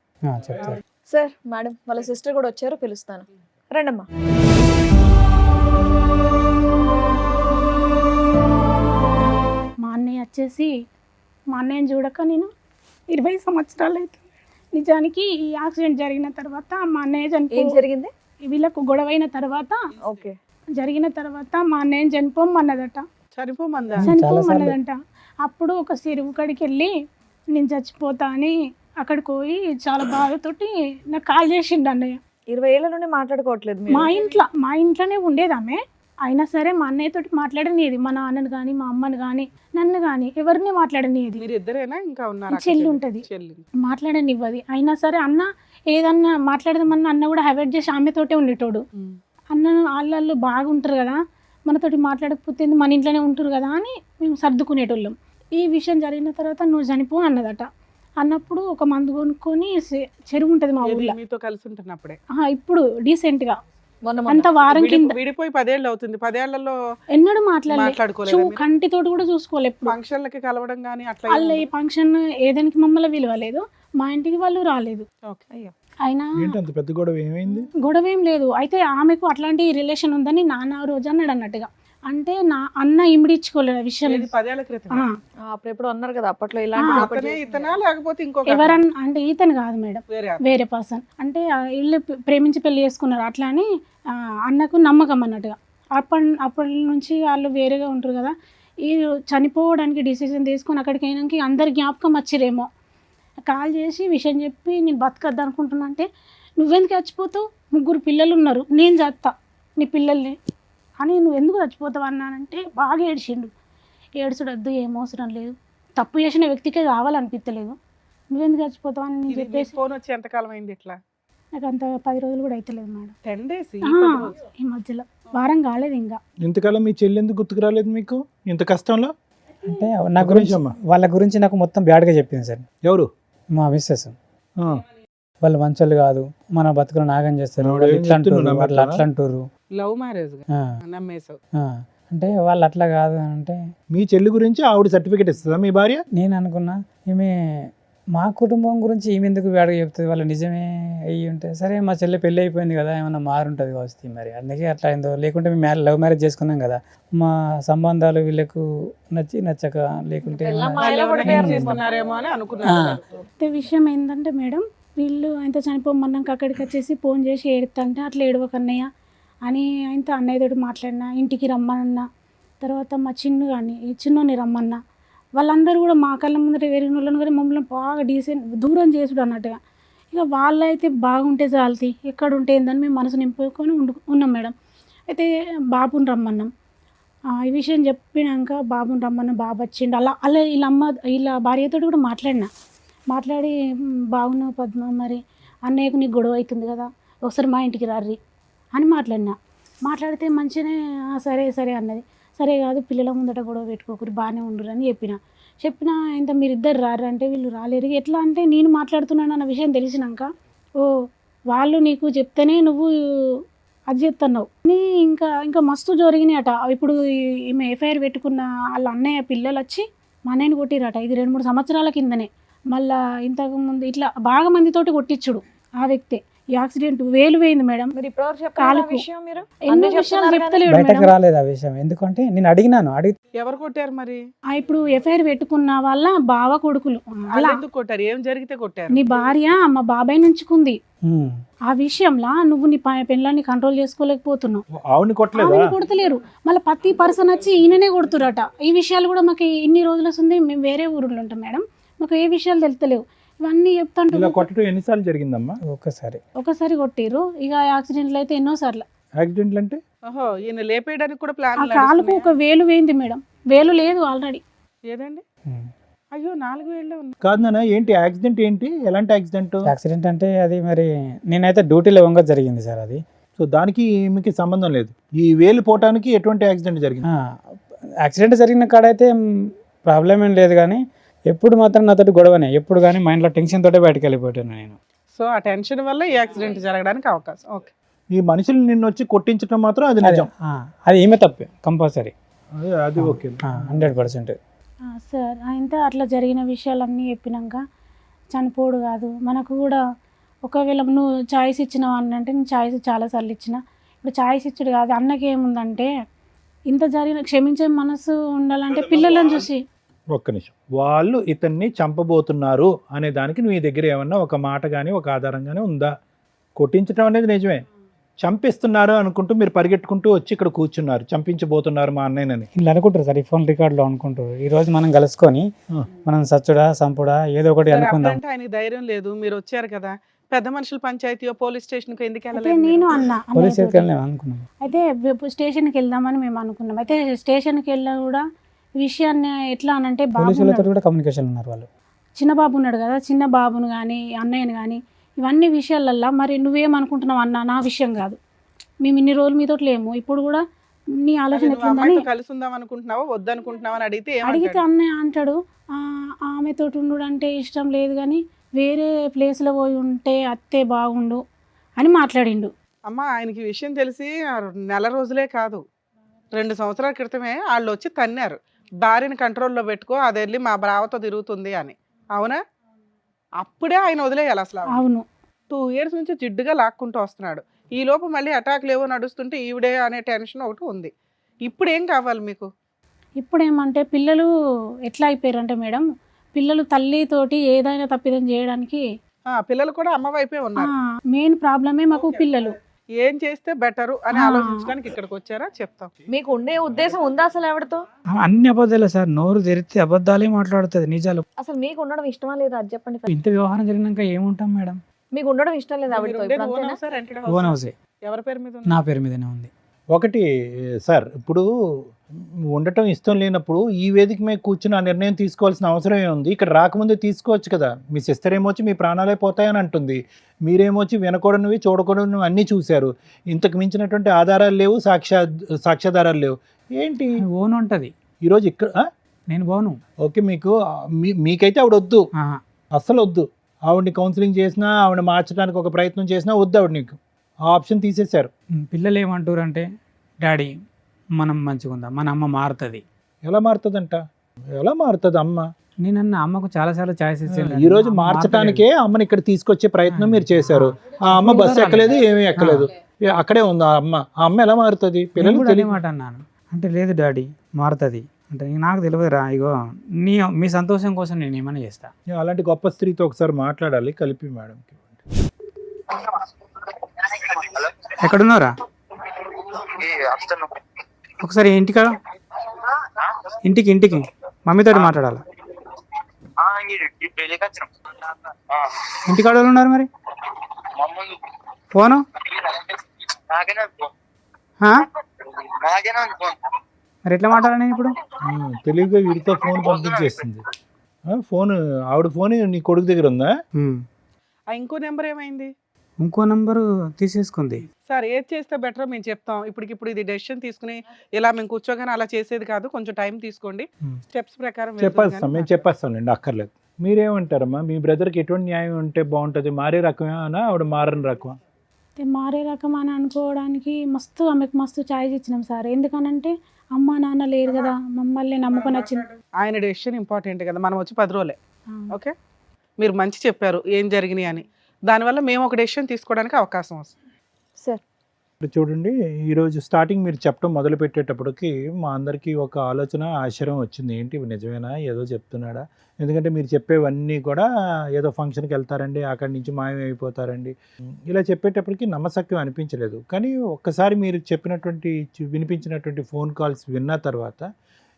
చెప్తారు సార్. మేడం వాళ్ళ సిస్టర్ కూడా వచ్చారు, పిలుస్తాను. రండమ్మా. మా అన్నయ్య వచ్చేసి, మా అన్నయ్యని చూడక నేను 20 సంవత్సరాలు అవుతుంది. నిజానికి ఈ యాక్సిడెంట్ జరిగిన తర్వాత మా అన్నయ్య ఏం జరిగింది? వీళ్ళకు గొడవైన తర్వాత ఓకే జరిగిన తర్వాత మా అన్నయ్యని చనిపోమన్నదట. చనిపోమన్నదంట. అప్పుడు ఒక చెరువు కాడికి వెళ్ళి నేను చచ్చిపోతా అని అక్కడికి పోయి చాలా బాధతోటి నాకు కాల్ చేసిండు అన్నయ్య. 20 ఏళ్ల నుండి మాట్లాడుకోవట్లేదు మీరు? మా ఇంట్లోనే ఉండేది ఆమె. అయినా సరే మా అన్నయ్యతోటి మాట్లాడనిది, మా నాన్నని కానీ మా అమ్మని కానీ నన్ను కానీ ఎవరిని మాట్లాడనిది. మీరు ఇద్దరేనా ఇంకా ఉన్నారు? చెల్లి ఉంటుంది, మాట్లాడనివ్వది. అయినా సరే అన్న ఏదన్నా మాట్లాడదామన్నా అన్న కూడా అవాయిడ్ చేసి ఆమెతోటే ఉండేటోడు. అన్న వాళ్ళు బాగుంటారు కదా, మనతోటి మాట్లాడకపోతే మన ఇంట్లోనే ఉంటారు కదా అని మేము సర్దుకునేటోళ్ళం. ఈ విషయం జరిగిన తర్వాత నువ్వు చనిపో అన్నదట. అన్నప్పుడు ఒక మందు కొనుక్కొని చెరువు ఉంటుంది మా ఊళ్ళో, మీతో కలిసి ఉంటున్నప్పుడే. ఇప్పుడు డీసెంట్గా మొన్న అంత వారం కింద. విడిపోయి 10 ఏళ్ళు అవుతుంది. 10 ఏళ్లలో ఎన్నడూ మాట్లాడలేదు, కంటితోటి కూడా చూసుకోలేదు. ఫంక్షన్లకి కలవడం కానీ అట్లా వాళ్ళు ఈ ఫంక్షన్ ఏదానికి మమ్మల్ని విలువలేదు, మా ఇంటికి వాళ్ళు రాలేదు. అయినా పెద్ద గొడవ ఏమైంది? గొడవ ఏం లేదు. అయితే ఆమెకు అట్లాంటి రిలేషన్ ఉందని నాన్న రోజు అన్నాడు అన్నట్టుగా. అంటే నా అన్న ఇమిడిచ్చుకోలేదు విషయం. 10 ఏళ్ల క్రితం అప్పుడు ఎప్పుడు అన్నారు కదా అప్పట్లో ఇతనా లేకపోతే ఇంకొక ఎవరన్నా అంటే ఈతను కాదు మేడం, వేరే పర్సన్. అంటే వీళ్ళు ప్రేమించి పెళ్లి చేసుకున్నారు. అట్లా అని అన్నకు నమ్మకం అన్నట్టుగా. అప్పటి నుంచి వాళ్ళు వేరేగా ఉంటారు కదా. ఈ చనిపోవడానికి డిసిజన్ తీసుకొని అక్కడికి అయినాక అందరి జ్ఞాపకం వచ్చిరేమో. కాల్ చేసి విషయం చెప్పి నేను బతకద్దు అనుకుంటున్నా అంటే, నువ్వెందుకు చచ్చిపోతావు, 3 పిల్లలు ఉన్నారు, నేను చస్తా నీ పిల్లల్ని అని, నువ్వు ఎందుకు చచ్చిపోతావు అన్నానంటే బాగా ఏడ్చిండు. ఏడ్చడద్దు, ఏం అవసరం లేదు, తప్పు చేసిన వ్యక్తికే కావాలనిపించలేదు, నువ్వెందుకు చచ్చిపోతావు అని నేను చెప్పేసి. ఫోన్ వచ్చి ఎంతకాలం అయింది ఇట్లా? నాకు అంత 10 రోజులు కూడా అవుతలేదు మేడం. 10 days ఈ మధ్యలో వారం కాలేదు ఇంకా. ఇంతకాలం మీ చెల్లి ఎందుకు గుర్తుకు రాలేదు మీకు ఇంత కష్టంలో? అంటే నా గురించి వాళ్ళ గురించి నాకు మొత్తం బ్యాడ్గా చెప్పింది సార్. ఎవరు? మా మిస్సెస్. వాళ్ళు మంచోళ్ళు కాదు, మన బతుకులు నాగం చేస్తారు, ఇట్లా అంటారు, వాళ్ళు అట్లా అంటారు. లవ్ మ్యారేజ్ నమ్మేసావు అంటే వాళ్ళు అట్లా కాదు అంటే. మీ చెల్లి గురించి ఆవిడ సర్టిఫికేట్ ఇస్తుందా మీ భార్య? నేను అనుకున్నా ఈమె మా కుటుంబం గురించి ఈమె ఎందుకు బ్యాడ్గా చెప్తుంది, వాళ్ళు నిజమే అయ్యి ఉంటే సరే. మా చెల్లి పెళ్ళి అయిపోయింది కదా, ఏమన్నా మారుంటుంది కావచ్చు మరి, అందుకే అట్లా ఏందో. లేకుంటే మేము లవ్ మ్యారేజ్ చేసుకున్నాం కదా, మా సంబంధాలు వీళ్ళకు నచ్చక లేకుంటే విషయం ఏంటంటే మేడం, వీళ్ళు ఆయన చనిపోమన్నాక అక్కడికి వచ్చేసి ఫోన్ చేసి ఏడుతుంటే అట్లా ఏడవకన్నయ్య అని ఆయనతో అన్నయ్యతోటి మాట్లాడినా, ఇంటికి రమ్మన్నా. తర్వాత మా చిన్నోని రమ్మన్నా. వాళ్ళందరూ కూడా మా కళ్ళ ముందర వేరే వాళ్ళని కానీ మమ్మల్ని బాగా దూరం చేసుడు అన్నట్టుగా. ఇక వాళ్ళైతే బాగుంటే చాలతి, ఎక్కడ ఉంటే ఏందని మేము మనసు నింపుకొని ఉన్నాం మేడం. అయితే బాబుని రమ్మన్నాం. ఈ విషయం చెప్పినాక బాబుని రమ్మన్నాం, బాబు వచ్చిండు. అలా వీళ్ళ భార్యతో కూడా మాట్లాడి బాగున్నావు పద్మ, మరి అన్నయ్యకు నీకు గొడవ అవుతుంది కదా, ఒకసారి మా ఇంటికి రారి అని మాట్లాడితే మంచిగానే సరే అన్నది. సరే కాదు, పిల్లల ముందట గొడవ పెట్టుకోకూరి, బాగానే ఉండరు అని చెప్పిన ఇంత మీరిద్దరు రారు అంటే వీళ్ళు రాలేరు. ఎట్లా అంటే నేను మాట్లాడుతున్నాను అన్న విషయం తెలిసినాక, ఓ వాళ్ళు నీకు చెప్తేనే నువ్వు అది చెప్తున్నావు అని ఇంకా మస్తు జరిగినాయట. ఇప్పుడు ఈమె ఎఫ్ఐఆర్ పెట్టుకున్న వాళ్ళ అన్నయ్య పిల్లలు వచ్చి మా అన్నయ్యని కొట్టిరట. ఇది 2-3 సంవత్సరాల కిందనే. మళ్ళా ఇంతకు ముందు ఇట్లా బాగా మందితోటి కొట్టించుడు ఆ వ్యక్తి. ఈ యాక్సిడెంట్ వేలు పోయింది మేడం. మీరు ఇప్పటివరకు చెప్పాలి కాలుకు. విషయం మీరు ఎన్నో అన్నీ విషయాలు చెప్తున్నారు కానీ చెప్తలేడు బయటకు మేడం. రాలేదు ఆ విషయం. ఎందుకంటే నేను అడిగినాను, ఎవరు కొట్టారు మరి? ఇప్పుడు ఎఫ్ఐఆర్ పెట్టుకున్న వాళ్ళ బావ కొడుకులు వాళ్ళు అలా ఎందుకు కొట్టారు? ఏం జరిగితే కొట్టారు? నీ భార్య మా బాబాయ్ నుంచుకుంది. ఉమ్, ఆ విషయంలో నువ్వు నీ పెళ్ళాన్ని కంట్రోల్ చేసుకోలేకపోతున్నావు. ఆవిడని కొట్టలేదా? ఆమెను కొడతలేరు. మళ్ళీ ప్రతి పర్సన్ వచ్చి ఈయననే కొడుతురట. ఈ విషయాలు కూడా మాకు ఇన్ని రోజులు వస్తుంది. మేము వేరే ఊరిలో ఉంటాం మేడం, మాకు ఏ విషయాలు తెలుస్తలేవు. ఇవన్నీ ఇలా చెప్తాంటు కొట్టడం ఎన్నిసార్లు జరిగిందమ్మా? ఒక్కసారి ఒకసారి కొట్టిర్రు. ఇక యాక్సిడెంట్లు అయితే ఎన్నోసార్లు. యాక్సిడెంట్లు అంటే ఓహో, ఈయన లేపేయడానికి కూడా ఆ ప్లాన్ కాలుకు ఒక వేలు వేయింది మేడం. వేలు లేదు ఆల్రెడీ. ఏదండి? ఉమ్. అయ్యో 4 వేళ్ళు ఉంది. కాదు నాన్న, ఏంటి యాక్సిడెంట్? ఏంటి ఎలాంటి యాక్సిడెంట్? యాక్సిడెంట్ అంటే అది మరి నేనైతే డ్యూటీలో వంగ జరిగింది సార్ అది. సో దానికి మీకు సంబంధం లేదు. ఈ వేలు పోవటానికి ఎటువంటి యాక్సిడెంట్ జరిగింది? యాక్సిడెంట్ జరిగిన కాడైతే ప్రాబ్లం ఏం లేదు, కానీ ఎప్పుడు మాత్రం నాతోటి గొడవనే. ఎప్పుడు కానీ మైండ్లో టెన్షన్ తోటే బయటకు వెళ్ళిపోయాను నేను. సో ఆ టెన్షన్ వల్ల ఈ యాక్సిడెంట్ జరగడానికి అవకాశం. ఓకే. ఈ మనుషులు నిన్ను వచ్చి కొట్టించడం మాత్రం అది నిజం. అది ఏమే తప్పే కంపల్సరీ, అది ఓకే. 100%. సార్ అయితే అట్లా జరిగిన విషయాలన్నీ చెప్పినాక చనిపోడు కాదు మనకు కూడా. ఒకవేళ నువ్వు ఛాయిస్ ఇచ్చినావు అంటే నేను ఛాయిస్ చాలాసార్లు ఇచ్చిన. ఇప్పుడు ఛాయిస్ ఇచ్చుడు కాదు. అన్నకి ఏముందంటే ఇంత జరిగిన క్షమించే మనసు ఉండాలంటే పిల్లలను చూసి. ఒక్క నిమిషం. వాళ్ళు ఇతన్ని చంపబోతున్నారు అనే దానికి నీ దగ్గర ఏమన్నా ఒక మాట కానీ ఒక ఆధారం కానీ ఉందా? కొట్టించడం అనేది నిజమే, చంపిస్తున్నారు అనుకుంటూ మీరు పరిగెట్టుకుంటూ వచ్చి ఇక్కడ కూర్చున్నారు, చంపించబోతున్నారు మా అన్నయ్యనని. ఇలా అనుకుంటారు సార్, ఈ ఫోన్ రికార్డులో అనుకుంటారు. ఈ రోజు మనం కలుసుకొని మనం సచ్చుడా సంపుడా ఏదో ఒకటి సరే, అనుకుందాం. అప్పుడంటే ఆయనకి ధైర్యం లేదు. మీరు వచ్చారు కదా, పెద్ద మనుషులు పంచాయతీయో పోలీస్ స్టేషన్కి ఎందుకు అయితే వెళ్ళలేదు? నేను అన్నా పోలీస్ అన్నయ్యతోటి. వెళ్ళాం అనుకున్నాం. అయితే స్టేషన్కి వెళ్దామని మేము అనుకున్నాం. అయితే స్టేషన్కి వెళ్ళా కూడా విషయాన్ని ఎట్లా అనంటే బాబు పోలీసులతో ఉన్నాడు. కూడా కమ్యూనికేషన్ ఉన్నారు వాళ్ళు. చిన్న బాబు ఉన్నాడు కదా, చిన్న బాబును కానీ అన్నయ్యను కానీ ఇవన్నీ విషయాలల్లో మరి నువ్వేమనుకుంటున్నావు అన్న, నా విషయం కాదు. మేము ఇన్ని రోజులు మీతో లేము, ఇప్పుడు కూడా నీ ఆలోచన నువ్వు ఎట్లుందని అమ్మాయితో కలిసి ఉందాం అనుకుంటున్నావా వద్దనుకుంటున్నావా అని అడిగితే అడిగితే ఏమంటాడు? అన్నయ్య అంటాడు ఆమెతో ఉండు అంటే ఇష్టం లేదు కానీ వేరే ప్లేస్లో పోయి ఉంటే అత్తే బాగుండు అని మాట్లాడిండు. అమ్మ, ఆయనకి ఈ విషయం తెలిసి 1 రోజులే కాదు, 2 సంవత్సరాల క్రితమే వాళ్ళు వచ్చి తన్నారు, భార్యని కంట్రోల్లో పెట్టుకో, అది వెళ్ళి మా బ్రావతో తిరుగుతుంది అని. అవునా? అప్పుడే ఆయన వదిలేయాలి అసలు. అవును. 2 years నుంచి జిడ్డుగా లాక్కుంటూ వస్తున్నాడు. ఈ లోపు మళ్ళీ అటాక్లు ఏవో నడుస్తుంటే ఈవిడే అనే టెన్షన్ ఒకటి ఉంది. ఇప్పుడు ఏం కావాలి మీకు? ఇప్పుడు ఏమంటే పిల్లలు ఎట్లా అయిపోయారు అంటే మేడం, పిల్లలు తల్లితోటి ఏదైనా తప్పిదం చేయడానికి పిల్లలు కూడా అమ్మ వైపే ఉన్నారు. మెయిన్ ప్రాబ్లమే మాకు పిల్లలు. ఏం చేస్తే బెటరు అని ఆలోచించడానికి ఇక్కడికి వచ్చారా? చెప్తాం. మీకు ఉండే ఉద్దేశం ఉందా అసలు ఆవిడతో? అన్ని అబద్ధాలే సార్, నోరు తెరిస్తే అబద్ధాలే మాట్లాడుతుంది, నిజాలు. అసలు మీకు ఉండడం ఇష్టమా లేదా అది చెప్పండి first. ఇంత వ్యవహారం జరిగినాక ఏముంటాం మేడం? మీకు ఉండడం ఇష్టం లేదా ఆవిడతో? మీరు ఉండేది ఇప్పుడు own అంతేనా? house ఆ, rented ఓన్ house ఆ? హౌసే, ఎవరి పేరు మీద ఉంది? నా పేరు మీదనే ఉంది. ఒకటి సార్, ఇప్పుడు ఉండటం ఇష్టం లేనప్పుడు ఈ వేదిక మీద కూర్చుని ఆ నిర్ణయం తీసుకోవాల్సిన అవసరం ఏముంది? ఇక్కడ రాకముందే తీసుకోవచ్చు కదా. మీ సిస్టర్ ఏమొచ్చి మీ ప్రాణాలే పోతాయని అంటుంది, మీరేమొచ్చి వినకూడనివి చూడకూడనివి అన్నీ చూశారు. ఇంతకు మించినటువంటి ఆధారాలు లేవు, సాక్ష్యాధారాలు లేవు. ఏంటి ఓన్ ఉంటుంది. ఈరోజు ఇక్కడ నేను బాను. ఓకే, మీకైతే ఆవిడ వద్దు, ఆహా. అస్సలు వద్దు. ఆవిడని కౌన్సిలింగ్ చేసినా, ఆవిడ మార్చడానికి ఒక ప్రయత్నం చేసినా వద్దు ఆవిడ. నీకు ఆ ఆప్షన్ తీసేశారు. పిల్లలు ఏమంటారు అంటే, డాడీ మనం మంచిగా ఉందాం, మన అమ్మ మారుతుంది. ఎలా మారుతుందంట? ఎలా మారుతుంది అమ్మ? నేనన్న అమ్మకు చాలాసార్లు ఛాయిస్ ఇచ్చాను. ఈ రోజు మార్చడానికే అమ్మని ఇక్కడ తీసుకొచ్చే ప్రయత్నం మీరు చేశారు. ఆ అమ్మ బస్సు ఎక్కలేదు, ఏమీ ఎక్కలేదు, అక్కడే ఉంది ఆ అమ్మ. ఆ అమ్మ ఎలా మారుతుంది? పిల్లలు అదే మాట అన్నాను అంటే, లేదు డాడీ మారుతుంది అంటే, నాకు తెలియదురా, ఇగో మీ సంతోషం కోసం నేను ఏమైనా చేస్తా. అలాంటి గొప్ప స్త్రీతో ఒకసారి మాట్లాడాలి కలిపి మేడంకి. ఎక్కడున్నారా? ఒకసారి ఇంటికి మమ్మీతోటి మాట్లాడాలి. ఇంటికాడ వాళ్ళు ఉన్నారు మరి? ఫోను మరి ఎట్లా మాట్లాడాలి నేను ఇప్పుడు? తెలివిగా వీడితో ఫోన్ పంపించేస్తుంది. ఫోన్ ఆవిడ ఫోన్ నీ కొడుకు దగ్గర ఉందా? ఇంకో నెంబర్ ఏమైంది? ఇంకో నంబరు తీసేసుకుంది. సార్, ఏది చేస్తే బెటర్ మేము చెప్తాం. ఇప్పటికిప్పుడు ఇది డెసిషన్ తీసుకుని ఇలా మేము కూర్చోగానే అలా చేసేది కాదు, కొంచెం టైం తీసుకోండి, స్టెప్స్ ప్రకారం చెప్పేస్తాం, మేము చెప్పేస్తాంలేండి, అక్కర్లేదు. మీరేమంటారమ్మా? మీ బ్రదర్కి ఎటువంటి న్యాయం ఉంటే బాగుంటుంది? మారే రకమేనా ఆవిడ మారని రకమా? మారే రకం అని అనుకోవడానికి ఆమెకు మస్తు ఛాయిస్ ఇచ్చినాం సార్. ఎందుకనంటే అమ్మ నాన్న లేరు కదా, మమ్మల్ని నమ్ముకొని వచ్చింది. ఆయన డెసిషన్ ఇంపార్టెంట్ కదా, మనం వచ్చి 10 రోజులే. ఓకే, మీరు మంచి చెప్పారు ఏం జరిగినాయి అని, దానివల్ల మేము ఒక డెసిషన్ తీసుకోవడానికి అవకాశం వస్తుంది. సార్ ఇప్పుడు చూడండి, ఈరోజు స్టార్టింగ్ మీరు చెప్పడం మొదలు పెట్టేటప్పటికి మా అందరికీ ఒక ఆలోచన, ఆశ్చర్యం వచ్చింది. ఏంటి ఇవి నిజమేనా, ఏదో చెప్తున్నాడా? ఎందుకంటే మీరు చెప్పేవన్నీ కూడా ఏదో ఫంక్షన్కి వెళ్తారండి, అక్కడి నుంచి మాయమైపోతారండి, ఇలా చెప్పేటప్పటికి నమ్మశక్యం అనిపించలేదు. కానీ ఒక్కసారి మీరు చెప్పినటువంటి వినిపించినటువంటి ఫోన్ కాల్స్ విన్న తర్వాత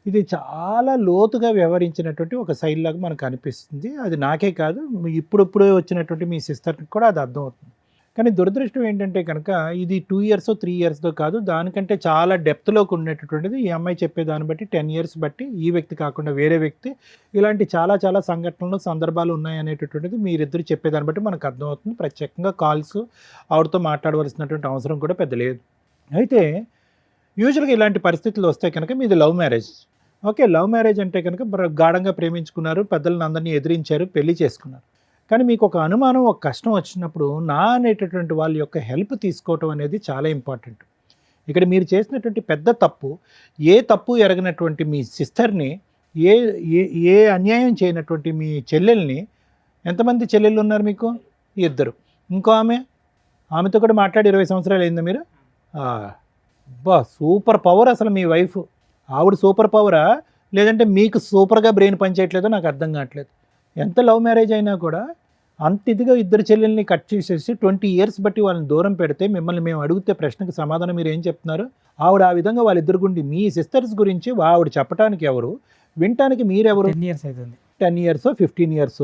ఇది చాలా లోతుగా వ్యవహరించినటువంటి ఒక శైలి లాగా మనకు అనిపిస్తుంది. అది నాకే కాదు, ఇప్పుడే వచ్చినటువంటి మీ సిస్టర్కి కూడా అది అర్థమవుతుంది. కానీ దురదృష్టం ఏంటంటే కనుక ఇది 2 years 3 yearsతో కాదు, దానికంటే చాలా డెప్త్లోకి ఉండేటటువంటిది. ఈ అమ్మాయి చెప్పేదాన్ని బట్టి 10 years బట్టి, ఈ వ్యక్తి కాకుండా వేరే వ్యక్తి, ఇలాంటి చాలా చాలా సంఘటనలు, సందర్భాలు ఉన్నాయనేటటువంటిది మీరిద్దరు చెప్పేదాన్ని బట్టి మనకు అర్థమవుతుంది. ప్రత్యేకంగా కాల్స్ ఆవిడతో మాట్లాడవలసినటువంటి అవసరం కూడా పెద్ద లేదు. అయితే యూజువల్గా ఇలాంటి పరిస్థితులు వస్తే కనుక మీది love marriage. Okay, love marriage అంటే కనుక గాఢంగా ప్రేమించుకున్నారు, పెద్దలను అందరినీ ఎదిరించారు, పెళ్లి చేసుకున్నారు. కానీ మీకు ఒక అనుమానం, ఒక కష్టం వచ్చినప్పుడు అనేటటువంటి వాళ్ళ యొక్క హెల్ప్ తీసుకోవటం అనేది చాలా ఇంపార్టెంట్. ఇక్కడ మీరు చేసినటువంటి పెద్ద తప్పు, ఏ తప్పు ఎరగనటువంటి మీ సిస్టర్ని, ఏ ఏ ఏ అన్యాయం చేయనటువంటి మీ చెల్లెల్ని, ఎంతమంది చెల్లెళ్ళు ఉన్నారు మీకు? 2. ఇంకో ఆమెతో కూడా మాట్లాడి 20 సంవత్సరాలు అయిందా మీరు? సూపర్ పవర్ అసలు మీ వైఫ్. ఆవిడ సూపర్ పవరా, లేదంటే మీకు సూపర్గా బ్రెయిన్ పనిచేయట్లేదో నాకు అర్థం కావట్లేదు. ఎంత లవ్ మ్యారేజ్ అయినా కూడా అంత ఇదిగా ఇద్దరు చెల్లెల్ని కట్ చేసేసి 20 years బట్టి వాళ్ళని దూరం పెడితే, మిమ్మల్ని మేము అడిగితే ప్రశ్నకు సమాధానం మీరు ఏం చెప్తున్నారు? ఆవిడ ఆ విధంగా వాళ్ళిద్దరు గురించి, మీ సిస్టర్స్ గురించి ఆవిడ చెప్పడానికి ఎవరు, వినటానికి మీరెవరు? 10 years అవుతుంది. 10 years 15 years,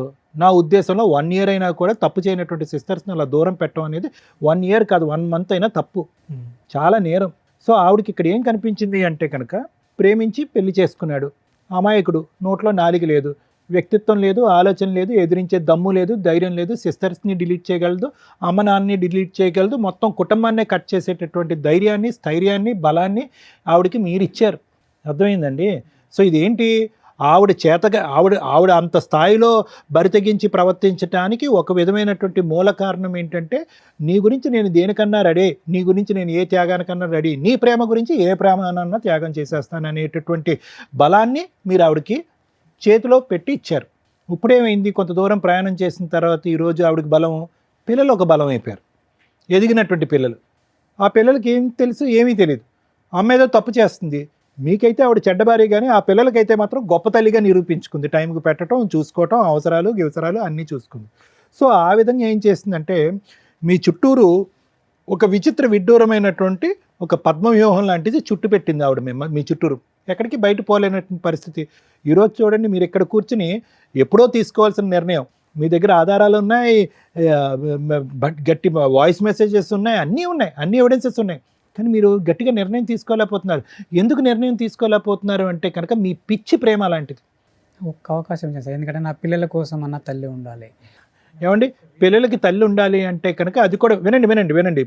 నా ఉద్దేశంలో 1 year అయినా కూడా తప్పు చేయనటువంటి సిస్టర్స్ని అలా దూరం పెట్టడం అనేది 1 year కాదు 1 month అయినా తప్పు, చాలా నేరం. సో ఆవిడకి ఇక్కడ ఏం కనిపించింది అంటే కనుక, ప్రేమించి పెళ్లి చేసుకున్నాడు అమాయకుడు, నోట్లో నాలిక లేదు, వ్యక్తిత్వం లేదు, ఆలోచన లేదు, ఎదిరించే దమ్ము లేదు, ధైర్యం లేదు, సిస్టర్స్ని డిలీట్ చేయగలదు, అమ్మ నాన్నని డిలీట్ చేయగలదు, మొత్తం కుటుంబాన్నే కట్ చేసేటటువంటి ధైర్యాన్ని, స్థైర్యాన్ని, బలాన్ని ఆవిడకి మీరు ఇచ్చారు. అర్థమైందండి? సో ఇదేంటి, ఆవిడ చేతగా ఆవిడ అంత స్థాయిలో బరితెగించి ప్రవర్తించడానికి ఒక విధమైనటువంటి మూల కారణం ఏంటంటే, నీ గురించి నేను దేనికన్నా రెడీ, నీ గురించి నేను ఏ త్యాగానికన్నా రెడీ, నీ ప్రేమ గురించి ఏ ప్రేమనన్నా త్యాగం చేసేస్తాను అనేటటువంటి బలాన్ని మీరు ఆవిడకి చేతిలో పెట్టి ఇచ్చారు. ఇప్పుడేమైంది, కొంత దూరం ప్రయాణం చేసిన తర్వాత ఈరోజు ఆవిడకి బలం, పిల్లలు ఒక బలం అయిపోయారు, ఎదిగినటువంటి పిల్లలు. ఆ పిల్లలకి ఏం తెలుసు, ఏమీ తెలియదు. అమ్మ ఏదో తప్పు చేస్తుంది, మీకైతే ఆవిడ చెడ్డబారి, కానీ ఆ పిల్లలకైతే మాత్రం గొప్ప తల్లిగా నిరూపించుకుంది. టైంకి పెట్టడం, చూసుకోవటం, అవసరాలు అన్నీ చూసుకుంది. సో ఆ విధంగా ఏం చేస్తుందంటే, మీ చుట్టూరు ఒక విచిత్ర విడ్డూరమైనటువంటి ఒక పద్మవ్యూహం లాంటిది చుట్టు పెట్టింది ఆవిడ మీ చుట్టూరు. ఎక్కడికి బయట పోలేనటువంటి పరిస్థితి. ఈరోజు చూడండి, మీరు ఇక్కడ కూర్చుని ఎప్పుడో తీసుకోవాల్సిన నిర్ణయం, మీ దగ్గర ఆధారాలు ఉన్నాయి, గట్టి వాయిస్ మెసేజెస్ ఉన్నాయి, అన్ని ఎవిడెన్సెస్ ఉన్నాయి, కానీ మీరు గట్టిగా నిర్ణయం తీసుకోలేకపోతున్నారు. ఎందుకు నిర్ణయం తీసుకోలేకపోతున్నారు అంటే కనుక మీ పిచ్చి ప్రేమ లాంటిది. ఒక్క అవకాశం చేస్తారు, ఎందుకంటే నా పిల్లల కోసం అన్న తల్లి ఉండాలి. ఏమండి, పిల్లలకి తల్లి ఉండాలి అంటే కనుక అది కూడా వినండి,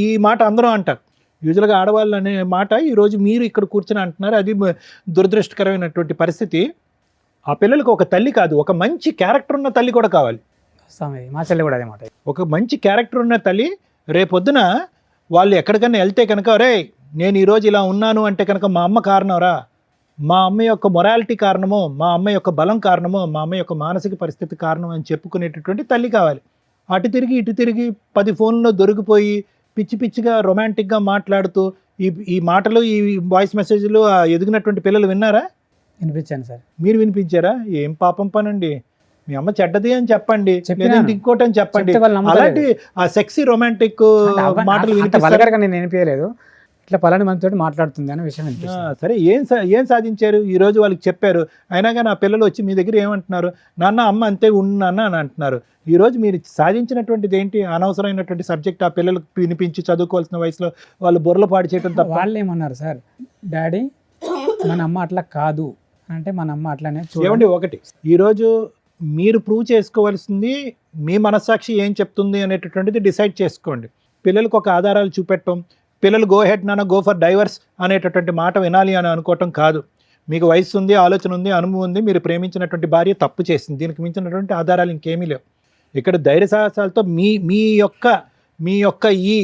ఈ మాట అందరూ అంటారు. యూజువల్గా ఆడవాళ్ళు అనే మాట ఈరోజు మీరు ఇక్కడ కూర్చొని అంటున్నారు, అది దురదృష్టకరమైనటువంటి పరిస్థితి. ఆ పిల్లలకు ఒక తల్లి కాదు, ఒక మంచి క్యారెక్టర్ ఉన్న తల్లి కూడా కావాలి. మా చెల్లి కూడా అదే మాట. ఒక మంచి క్యారెక్టర్ ఉన్న తల్లి రేపొద్దున వాళ్ళు ఎక్కడికైనా వెళ్తే కనుక, రే నేను ఈరోజు ఇలా ఉన్నాను అంటే కనుక మా అమ్మ కారణంరా, మా అమ్మ యొక్క మొరాలిటీ కారణమో, మా అమ్మ యొక్క బలం కారణమో, మా అమ్మ యొక్క మానసిక పరిస్థితి కారణం అని చెప్పుకునేటటువంటి తల్లి కావాలి. అటు తిరిగి 10 ఫోన్లో దొరికిపోయి పిచ్చిగా రొమాంటిక్గా మాట్లాడుతూ ఈ మాటలు, ఈ వాయిస్ మెసేజ్లు ఎదిగినటువంటి పిల్లలు విన్నారా? వినిపించాను సార్. మీరు వినిపించారా? ఏం పాపం పనండి, మీ అమ్మ చెడ్డది అని చెప్పండి, లేదంటే ఇంకోటి అని చెప్పండి. అలాంటి ఆ సెక్సీ రొమాంటిక్ మాటలు నేను వినిపించలేదు, ఇట్లా పలాని మనతో మాట్లాడుతుంది అనే విషయం. సరే, ఏం సాధించారు? ఈరోజు వాళ్ళకి చెప్పారు, అయినా కానీ ఆ పిల్లలు వచ్చి మీ దగ్గర ఏమంటున్నారు, నాన్న అమ్మ అంతే ఉన్నాన్న అని అంటున్నారు. ఈరోజు మీరు సాధించినటువంటిది ఏంటి? అనవసరమైనటువంటి సబ్జెక్ట్ ఆ పిల్లలకు వినిపించి చదువుకోవాల్సిన వయసులో వాళ్ళు బుర్రలు పాడు చేయడం తప్ప. వాళ్ళు ఏమన్నారు సార్, డాడీ మన అమ్మ అట్లా కాదు అంటే, మన అమ్మ అట్లానే. ఏమండి, ఒకటి ఈరోజు మీరు ప్రూవ్ చేసుకోవాల్సింది మీ మనస్సాక్షి ఏం చెప్తుంది అనేటటువంటిది డిసైడ్ చేసుకోండి. పిల్లలకు ఒక ఆధారాలు చూపెట్టడం, పిల్లలు గో హెడ్ నాన్న గో ఫర్ డైవర్స్ అనేటటువంటి మాట వినాలి అని అనుకోవటం కాదు. మీకు వయసు ఉంది, ఆలోచన ఉంది, అనుభవం ఉంది, మీరు ప్రేమించినటువంటి భార్య తప్పు చేసింది, దీనికి మించినటువంటి ఆధారాలు ఇంకేమీ లేవు. ఇక్కడ ధైర్య సాహసాలతో మీ యొక్క ఈ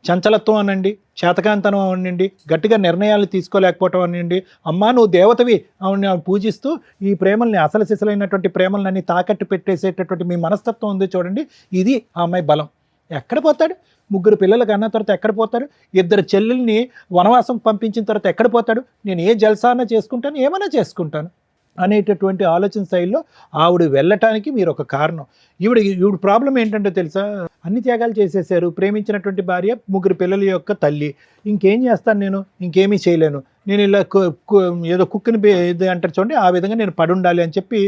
చంచలత్వం అనండి, చేతకాంతనం అనండి, గట్టిగా నిర్ణయాలు తీసుకోలేకపోవటం అనండి, అమ్మా నువ్వు దేవతవి ఆవిడని పూజిస్తూ ఈ ప్రేమల్ని అసలు సిసలైనటువంటి ప్రేమలన్నీ తాకట్టు పెట్టేసేటటువంటి మీ మనస్తత్వం ఉంది చూడండి, ఇది ఆ అమ్మాయి బలం. ఎక్కడ పోతాడు? 3 పిల్లలకు అన్న తర్వాత ఎక్కడ పోతాడు? 2 చెల్లెల్ని వనవాసం పంపించిన తర్వాత ఎక్కడ పోతాడు? నేను ఏ జల్సానా చేసుకుంటాను, ఏమైనా చేసుకుంటాను అనేటటువంటి ఆలోచన శైలిలో ఆవిడ వెళ్ళటానికి మీరు ఒక కారణం. ఈవిడ ప్రాబ్లం ఏంటంటే తెలుసా, అన్ని త్యాగాలు చేసేసారు, ప్రేమించినటువంటి భార్య, 3 పిల్లల యొక్క తల్లి, ఇంకేం చేస్తాను నేను, ఇంకేమీ చేయలేను, నేను ఇలా ఏదో కుక్కని ఇది అంటారు చూడండి, ఆ విధంగా నేను పడుండాలి అని చెప్పి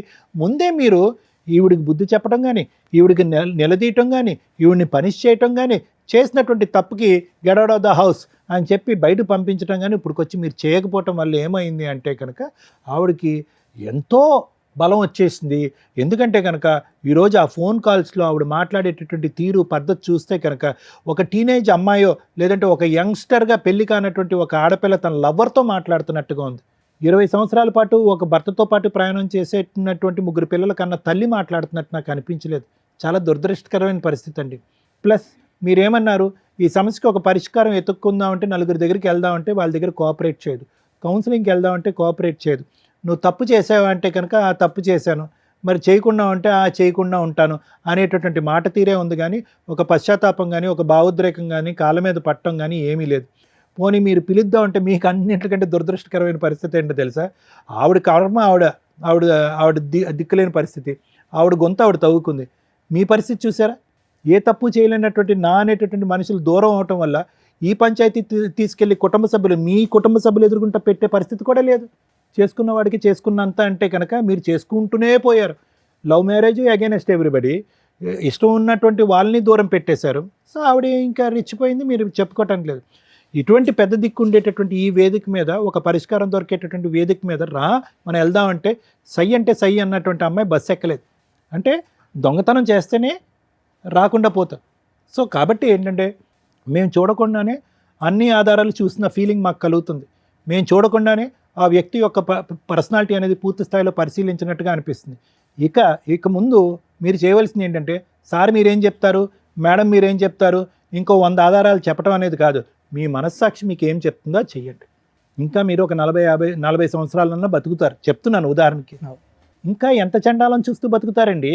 ముందే మీరు ఈవిడికి బుద్ధి చెప్పడం కానీ, ఈవిడికి నిలదీయటం కానీ, ఈవిడిని పనిష్ చేయటం కానీ, చేసినటువంటి తప్పుకి get out of the house అని చెప్పి బయట పంపించడం కానీ ఇప్పుడుకొచ్చి మీరు చేయకపోవటం వల్ల ఏమైంది అంటే కనుక ఆవిడకి ఎంతో బలం వచ్చేసింది. ఎందుకంటే కనుక ఈరోజు ఆ ఫోన్ కాల్స్లో ఆవిడ మాట్లాడేటటువంటి తీరు పద్ధతి చూస్తే కనుక ఒక టీనేజ్ అమ్మాయో లేదంటే ఒక యంగ్స్టర్గా పెళ్లి కానటువంటి ఒక ఆడపిల్ల తన లవ్వర్తో మాట్లాడుతున్నట్టుగా ఉంది. 20 సంవత్సరాల పాటు ఒక భర్తతో పాటు ప్రయాణం చేసేటటువంటి 3 పిల్లల కన్నా తల్లి మాట్లాడుతున్నట్టు నాకు అనిపించలేదు. చాలా దురదృష్టకరమైన పరిస్థితి అండి. ప్లస్ మీరేమన్నారు, ఈ సమస్యకి ఒక పరిష్కారం ఎత్తుక్కుందామంటే 4 దగ్గరికి వెళ్దామంటే వాళ్ళ దగ్గర కోఆపరేట్ చేయదు, కౌన్సిలింగ్కి వెళ్దామంటే కోఆపరేట్ చేయదు, నువ్వు తప్పు చేసావంటే కనుక ఆ తప్పు చేశాను, మరి చేయకుండా ఉంటే ఆ చేయకుండా ఉంటాను అనేటటువంటి మాట తీరే ఉంది. కానీ ఒక పశ్చాత్తాపం కానీ ఒక భావోద్రేకం కానీ కాళ్ళ మీద పట్టడం కానీ ఏమీ లేదు. పోనీ మీరు పిలుద్దామంటే మీకు అన్నింటికంటే దురదృష్టకరమైన పరిస్థితి ఏంటో తెలుసా, ఆవిడ కర్మ ఆవిడ దిక్కులేని పరిస్థితి, ఆవిడ గొంతు ఆవిడ తవ్వుకుంది. మీ పరిస్థితి చూసారా, ఏ తప్పు చేయలేనటువంటి నా అనేటటువంటి మనుషులు దూరం అవటం వల్ల ఈ పంచాయతీ తీసుకెళ్ళి మీ కుటుంబ సభ్యులు ఎదుర్కొంటూ పెట్టే పరిస్థితి కూడా లేదు. చేసుకున్న వాడికి చేసుకున్నంత అంటే కనుక మీరు చేసుకుంటూనే పోయారు. లవ్ మ్యారేజ్ అగైనెస్ట్ ఎవ్రీబడి, ఇష్టం ఉన్నటువంటి వాళ్ళని దూరం పెట్టేశారు. సో ఆవిడ ఇంకా రెచ్చిపోయింది, మీరు చెప్పుకోవటానికి లేదు. ఇటువంటి పెద్ద దిక్కు ఉండేటటువంటి ఈ వేదిక మీద ఒక పరిష్కారం దొరికేటటువంటి వేదిక మీద మనం వెళ్దామంటే సై అంటే సై అన్నటువంటి అమ్మాయి బస్సు ఎక్కలేదు. అంటే దొంగతనం చేస్తేనే రాకుండా పోతాం. సో కాబట్టి ఏంటంటే మేము చూడకుండానే అన్ని ఆధారాలు చూసిన ఫీలింగ్ మాకు కలుగుతుంది. మేము చూడకుండానే ఆ వ్యక్తి యొక్క పర్సనాలిటీ అనేది పూర్తి స్థాయిలో పరిశీలించినట్టుగా అనిపిస్తుంది. ఇక ముందు మీరు చేయవలసింది ఏంటంటే, సార్ మీరేం చెప్తారు, మేడం మీరేం చెప్తారు, ఇంకో 100 ఆధారాలు చెప్పడం అనేది కాదు, మీ మనస్సాక్షి మీకు ఏం చెప్తుందో చెయ్యండి. ఇంకా మీరు ఒక 40 సంవత్సరాలన్నా బతుకుతారు, చెప్తున్నాను ఉదాహరణకి. ఇంకా ఎంత చండాలం చూస్తూ బతుకుతారండి,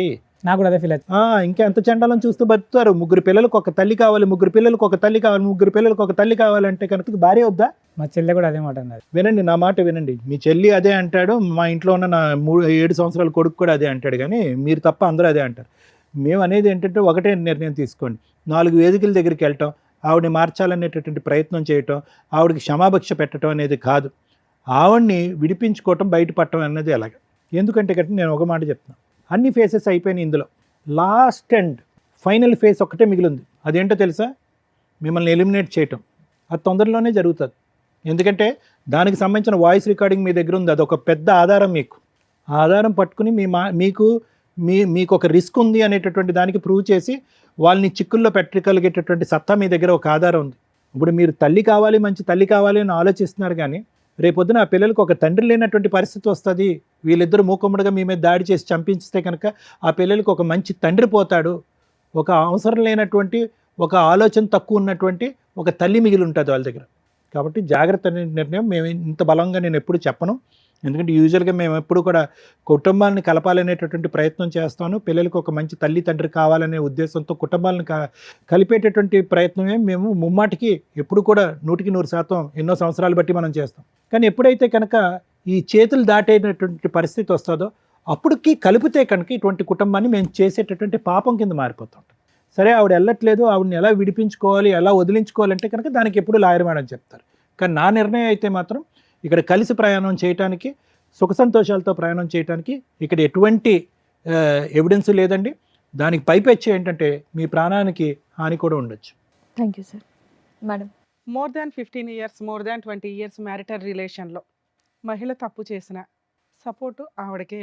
నాకు కూడా అదే ఫీల్ అవుతుంది. ఇంకా ఎంత చండాలం చూస్తూ బతుకుతారు. 3 పిల్లలకు ఒక తల్లి కావాలి, 3 పిల్లలకు ఒక తల్లి కావాలి, 3 పిల్లలకు ఒక తల్లి కావాలంటే కనుక భార్య వద్దా? మా చెల్లె కూడా అదే మాట అన్నది. వినండి, నా మాట వినండి. మీ చెల్లి అదే అంటాడు, మా ఇంట్లో ఉన్న నా 7 సంవత్సరాల కొడుకు కూడా అదే అంటాడు, కానీ మీరు తప్ప అందరూ అదే అంటారు. మేము అనేది ఏంటంటే ఒకటే నిర్ణయం తీసుకోండి. 4 వేదికల దగ్గరికి వెళ్ళటం, ఆవిడని మార్చాలనేటటువంటి ప్రయత్నం చేయటం, ఆవిడకి క్షమాభిక్ష పెట్టడం అనేది కాదు, ఆవిడ్ని విడిపించుకోవటం, బయటపడటం అనేది ఎలాగ. ఎందుకంటే కట్టి నేను ఒక మాట చెప్తాను, అన్ని ఫేసెస్ అయిపోయినాయి, ఇందులో లాస్ట్ అండ్ ఫైనల్ ఫేస్ ఒకటే మిగిలింది. అదేంటో తెలుసా, మిమ్మల్ని ఎలిమినేట్ చేయటం. అది తొందరలోనే జరుగుతుంది. ఎందుకంటే దానికి సంబంధించిన వాయిస్ రికార్డింగ్ మీ దగ్గర ఉంది, అదొక పెద్ద ఆధారం. మీకు ఆ ఆధారం పట్టుకుని మీకు ఒక రిస్క్ ఉంది అనేటటువంటి దానికి ప్రూవ్ చేసి వాళ్ళని చిక్కుల్లో పెట్టగలిగేటటువంటి సత్తా మీ దగ్గర ఒక ఆధారం ఉంది. ఇప్పుడు మీరు తల్లి కావాలి, మంచి తల్లి కావాలి అని ఆలోచిస్తున్నారు, కానీ రేపొద్దున ఆ పిల్లలకు ఒక తండ్రి లేనటువంటి పరిస్థితి వస్తుంది. వీళ్ళిద్దరూ మూకుమ్మడిగా మీ మీద దాడి చేసి చంపించితే కనుక ఆ పిల్లలకు ఒక మంచి తండ్రి పోతాడు, ఒక అవసరం లేనటువంటి, ఒక ఆలోచన తక్కువ ఉన్నటువంటి ఒక తల్లి మిగిలి ఉంటుంది వాళ్ళ దగ్గర. కాబట్టి జాగ్రత్త అనే నిర్ణయం మేము ఇంత బలంగా నేను ఎప్పుడు చెప్పను. ఎందుకంటే యూజువల్గా మేము ఎప్పుడు కూడా కుటుంబాలను కలపాలనేటటువంటి ప్రయత్నం చేస్తాను. పిల్లలకు ఒక మంచి తల్లి తండ్రి కావాలనే ఉద్దేశంతో కుటుంబాలను కలిపేటటువంటి ప్రయత్నమే మేము ముమ్మాటికి ఎప్పుడు కూడా 100% ఎన్నో సంవత్సరాలు బట్టి మనం చేస్తాం. కానీ ఎప్పుడైతే కనుక ఈ చేతులు దాటేటటువంటి పరిస్థితి వస్తుందో అప్పటికి కలిపితే కనుక ఇటువంటి కుటుంబాన్ని మేము చేసేటటువంటి పాపం కింద మారిపోతాం. సరే ఆవిడ వెళ్ళట్లేదు, ఆవిడని ఎలా విడిపించుకోవాలి, ఎలా వదిలించుకోవాలంటే కనుక దానికి ఎప్పుడు లాయర్ మేడం చెప్తారు. కానీ నా నిర్ణయం అయితే మాత్రం ఇక్కడ కలిసి ప్రయాణం చేయడానికి, సుఖ సంతోషాలతో ప్రయాణం చేయడానికి ఇక్కడ ఎటువంటి ఎవిడెన్స్ లేదండి. దానికి పైపెచ్చి ఏంటంటే మీ ప్రాణానికి హాని కూడా ఉండొచ్చు. Thank you sir. Madam, more than 15 years, more than 20 years marital రిలేషన్లో మహిళ తప్పు చేసిన సపోర్టు ఆవిడకే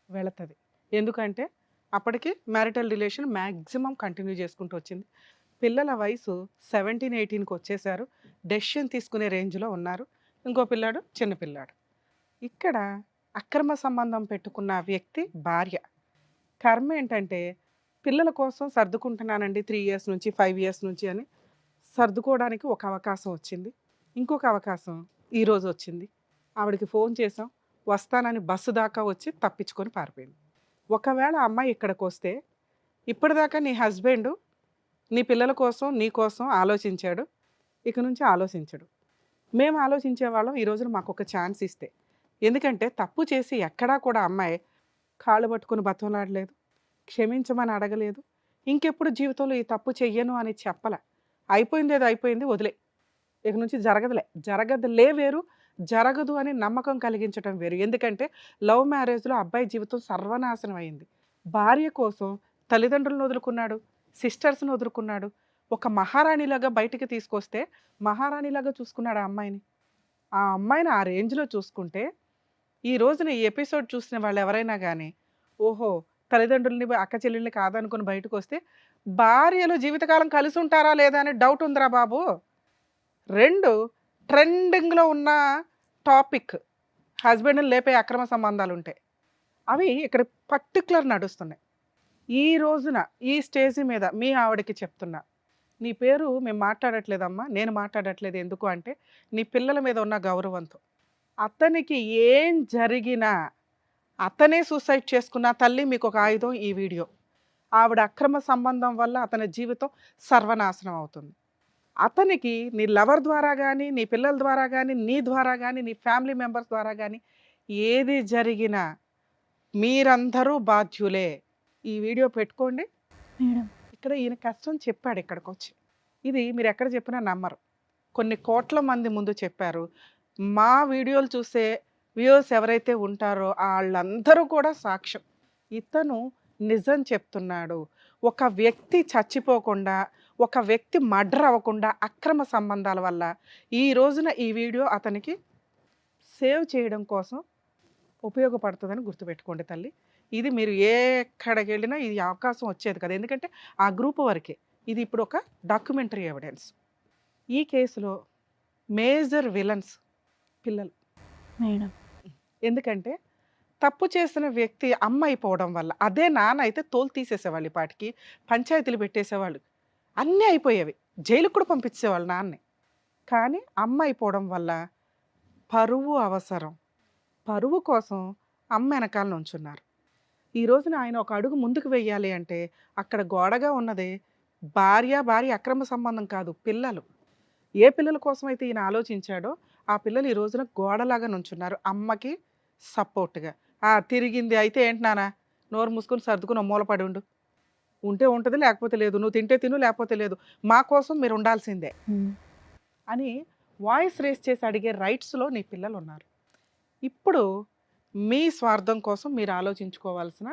వెళుతుంది. ఎందుకంటే అప్పటికి మ్యారిటల్ రిలేషన్ మ్యాక్సిమం కంటిన్యూ చేసుకుంటూ వచ్చింది. పిల్లల వయసు 17-18కి వచ్చేసారు, డెసిషన్ తీసుకునే రేంజ్లో ఉన్నారు. ఇంకో పిల్లాడు చిన్నపిల్లాడు. ఇక్కడ అక్రమ సంబంధం పెట్టుకున్న వ్యక్తి భార్య. కర్మ ఏంటంటే పిల్లల కోసం సర్దుకుంటున్నానండి 3 ఇయర్స్ నుంచి 5 ఇయర్స్ నుంచి అని సర్దుకోవడానికి ఒక అవకాశం వచ్చింది. ఇంకొక అవకాశం ఈరోజు వచ్చింది. ఆవిడకి ఫోన్ చేసాం, వస్తానని బస్సు దాకా వచ్చి తప్పించుకొని పారిపోయింది. ఒకవేళ ఆ అమ్మాయి ఇక్కడికి వస్తే ఇప్పటిదాకా నీ హస్బెండ్ నీ పిల్లల కోసం నీ కోసం ఆలోచించాడు, ఇక నుంచి ఆలోచించడు. మేము ఆలోచించేవాళ్ళం. ఈ రోజున మాకు ఒక ఛాన్స్ ఇస్తే, ఎందుకంటే తప్పు చేసి ఎక్కడా కూడా అమ్మాయి కాళ్ళు పట్టుకుని బతంలాడలేదు, క్షమించమని అడగలేదు, ఇంకెప్పుడు జీవితంలో ఈ తప్పు చెయ్యను అని చెప్పల. అయిపోయింది ఏదో అయిపోయింది, వదిలే, ఇక నుంచి జరగదులే వేరు, జరగదు అని నమ్మకం కలిగించడం వేరు. ఎందుకంటే లవ్ మ్యారేజ్లో అబ్బాయి జీవితం సర్వనాశనం అయింది. భార్య కోసం తల్లిదండ్రులను వదులుకున్నాడు, సిస్టర్స్ని వదులుకున్నాడు, ఒక మహారాణిలాగా బయటికి తీసుకొస్తే మహారాణిలాగా చూసుకున్నాడు ఆ అమ్మాయిని. ఆ అమ్మాయిని ఆ రేంజ్లో చూసుకుంటే ఈ రోజున ఈ ఎపిసోడ్ చూసిన వాళ్ళు ఎవరైనా కానీ, ఓహో తల్లిదండ్రులని అక్క చెల్లెల్ని కాదనుకుని బయటకు వస్తే భార్యలు జీవితకాలం కలిసి ఉంటారా లేదా అని డౌట్ ఉందిరా బాబు. 2 ట్రెండింగ్లో ఉన్న టాపిక్ హస్బెండ్ని లేపే అక్రమ సంబంధాలు ఉంటాయి, అవి ఇక్కడ పర్టికులర్ నడుస్తున్నాయి. ఈ రోజున ఈ స్టేజ్ మీద మీ ఆవిడకి చెప్తున్నా, నీ పేరు మేము మాట్లాడట్లేదమ్మా, నేను మాట్లాడట్లేదు. ఎందుకు అంటే నీ పిల్లల మీద ఉన్న గౌరవంతో. అతనికి ఏం జరిగినా, అతనే సూసైడ్ చేసుకున్న తల్లి మీకు ఒక ఆయుధం ఈ వీడియో. ఆవిడ అక్రమ సంబంధం వల్ల అతని జీవితం సర్వనాశనం అవుతుంది. అతనికి నీ లవర్ ద్వారా కానీ, నీ పిల్లల ద్వారా కానీ, నీ ద్వారా కానీ, నీ ఫ్యామిలీ మెంబర్స్ ద్వారా కానీ ఏది జరిగినా మీరందరూ బాధ్యులే. ఈ వీడియో పెట్టుకోండి. మేడం ఇక్కడ ఈయన కష్టం చెప్పాడు ఇక్కడికి వచ్చి. ఇది మీరు ఎక్కడ చెప్పినా నమ్మరు. కొన్ని కోట్ల మంది ముందు చెప్పారు. మా వీడియోలు చూసే వ్యూవర్స్ ఎవరైతే ఉంటారో వాళ్ళందరూ కూడా సాక్ష్యం. ఇతను నిజం చెప్తున్నాడు. ఒక వ్యక్తి చచ్చిపోకుండా, ఒక వ్యక్తి మర్డర్ అవ్వకుండా అక్రమ సంబంధాల వల్ల ఈ రోజున ఈ వీడియో అతనికి సేవ్ చేయడం కోసం ఉపయోగపడుతుందని గుర్తుపెట్టుకోండి తల్లి. ఇది మీరు ఎక్కడికి వెళ్ళినా ఇది అవకాశం వచ్చేది కదా, ఎందుకంటే ఆ గ్రూప్ వరకే. ఇది ఇప్పుడు ఒక డాక్యుమెంటరీ ఎవిడెన్స్. ఈ కేసులో మేజర్ విలన్స్ పిల్లలు. మేడం ఎందుకంటే తప్పు చేసిన వ్యక్తి అమ్మ అయిపోవడం వల్ల, అదే నాన్న అయితే తోలు తీసేసేవాళ్ళు, ఈ పాటికి పంచాయతీలు పెట్టేసేవాళ్ళు, అన్నీ అయిపోయేవి, జైలుకు కూడా పంపించేవాళ్ళు నాన్నే. కానీ అమ్మ అయిపోవడం వల్ల పరువు అవసరం, పరువు కోసం అమ్మ వెనకాల నుంచున్నారు. ఈ రోజున ఆయన ఒక అడుగు ముందుకు వెయ్యాలి అంటే అక్కడ గోడగా ఉన్నదే భార్య అక్రమ సంబంధం కాదు, పిల్లలు. ఏ పిల్లల కోసం అయితే ఈయన ఆలోచించాడో ఆ పిల్లలు ఈ రోజున గోడలాగా నుంచున్నారు అమ్మకి సపోర్ట్గా. తిరిగింది అయితే ఏంటి నాన్న, నోరు మూసుకొని సర్దుకుని మూలపడి ఉంటే ఉంటుంది, లేకపోతే లేదు, నువ్వు తింటే తిను, లేకపోతే లేదు, మా కోసం మీరు ఉండాల్సిందే అని వాయిస్ రేస్ చేసి అడిగే రైట్స్లో నీ పిల్లలు ఉన్నారు. ఇప్పుడు మీ స్వార్థం కోసం మీరు ఆలోచించుకోవాల్సిన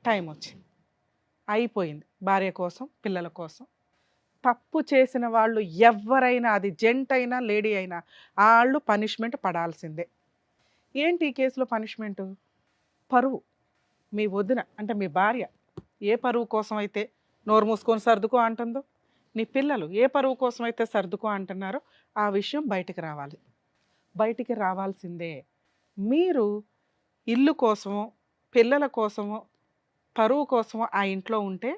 టైం వచ్చింది, అయిపోయింది. భార్య కోసం, పిల్లల కోసం. తప్పు చేసిన వాళ్ళు ఎవరైనా, అది జెంట్ అయినా లేడీ అయినా, వాళ్ళు పనిష్మెంట్ పడాల్సిందే. ఏంటి ఈ కేసులో పనిష్మెంటు? పరువు. మీ వదిన అంటే మీ భార్య ఏ పరువు కోసం అయితే నోరు మూసుకొని సర్దుకో అంటుందో, నీ పిల్లలు ఏ పరువు కోసం అయితే సర్దుకో అంటున్నారో ఆ విషయం బయటికి రావాల్సిందే. మీరు ఇల్లు కోసమో, పిల్లల కోసమో, పరువు కోసమో ఆ ఇంట్లో ఉంటే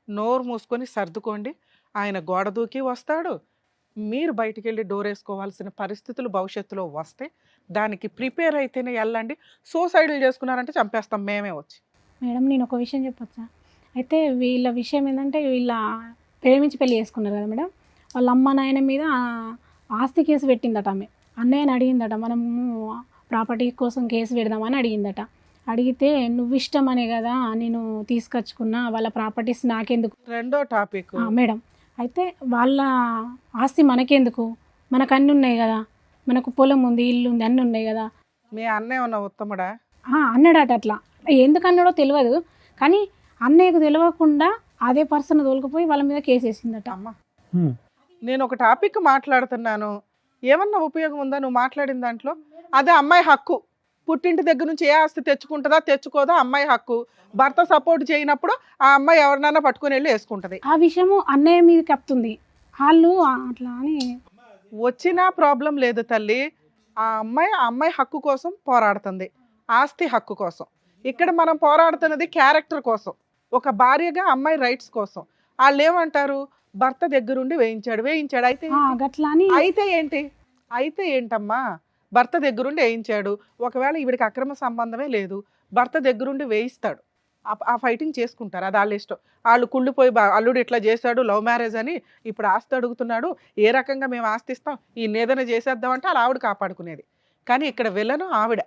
నోరు మూసుకొని సర్దుకోండి. ఆయన గోడ దూకి వస్తాడు, మీరు బయటికి వెళ్ళి డోర్ వేసుకోవాల్సిన పరిస్థితులు భవిష్యత్తులో వస్తే దానికి ప్రిపేర్ అయితేనే వెళ్ళండి. సూసైడ్లు చేసుకున్నారంటే చంపేస్తాం మేమే వచ్చి. మేడం నేను ఒక విషయం చెప్పొచ్చా? అయితే వీళ్ళ విషయం ఏంటంటే, వీళ్ళ ప్రేమించి పెళ్లి చేసుకున్నారు కదా మేడం, వాళ్ళ అమ్మ నాయన మీద ఆస్తి కేసు పెట్టిందట. ఆమె అన్నయ్యని అడిగిందట, మనము ప్రాపర్టీ కోసం కేసు పెడదామని అడిగిందట. అడిగితే నువ్వు ఇష్టం అనే కదా నేను తీసుకొచ్చుకున్నా, వాళ్ళ ప్రాపర్టీస్ నాకెందుకు. రెండో టాపిక్ మేడం, అయితే వాళ్ళ ఆస్తి మనకెందుకు, మనకు అన్నీ ఉన్నాయి కదా, మనకు పొలం ఉంది, ఇల్లు ఉంది, అన్నీ ఉన్నాయి కదా. మీ అన్నయ్య ఉన్న ఉత్తముడా? అన్నాడట. అట్లా ఎందుకు అన్నాడో తెలియదు, కానీ అన్నయ్యకు తెలియకుండా అదే పర్సన్ తోలుకుపోయి వాళ్ళ మీద కేసు వేసిందట. అమ్మ, నేను ఒక టాపిక్ మాట్లాడుతున్నాను, ఏమన్నా ఉపయోగం ఉందా నువ్వు మాట్లాడిన దాంట్లో? అదే అమ్మాయి హక్కు. పుట్టింటి దగ్గర నుంచి ఏ ఆస్తి తెచ్చుకుంటుందా తెచ్చుకోదా అమ్మాయి హక్కు. భర్త సపోర్ట్ చేయనప్పుడు ఆ అమ్మాయి ఎవరినైనా పట్టుకుని వెళ్ళి వేసుకుంటుంది. ఆ విషయము అన్నయ్య మీద కప్తుంది. వాళ్ళు అట్లా అని వచ్చినా ప్రాబ్లం లేదు తల్లి. ఆ అమ్మాయి హక్కు కోసం పోరాడుతుంది, ఆస్తి హక్కు కోసం. ఇక్కడ మనం పోరాడుతున్నది క్యారెక్టర్ కోసం, ఒక భార్యగా అమ్మాయి రైట్స్ కోసం. వాళ్ళు ఏమంటారు, భర్త దగ్గరుండి వేయించాడు అయితే గట్లా అని అయితే ఏంటమ్మా, భర్త దగ్గరుండి వేయించాడు. ఒకవేళ ఈవిడికి అక్రమ సంబంధమే లేదు, భర్త దగ్గరుండి వేయిస్తాడు. ఆ ఫైటింగ్ చేసుకుంటారు, అది వాళ్ళ ఇష్టం. వాళ్ళు కుళ్ళిపోయి అల్లుడు ఇట్లా చేశాడు, లవ్ మ్యారేజ్ అని ఇప్పుడు ఆస్తి అడుగుతున్నాడు, ఏ రకంగా మేము ఆస్తి ఇస్తాం, ఈ ఏదైనా చేసేద్దామంటే అలా ఆవిడ కాపాడుకునేది. కానీ ఇక్కడ విలను ఆవిడ,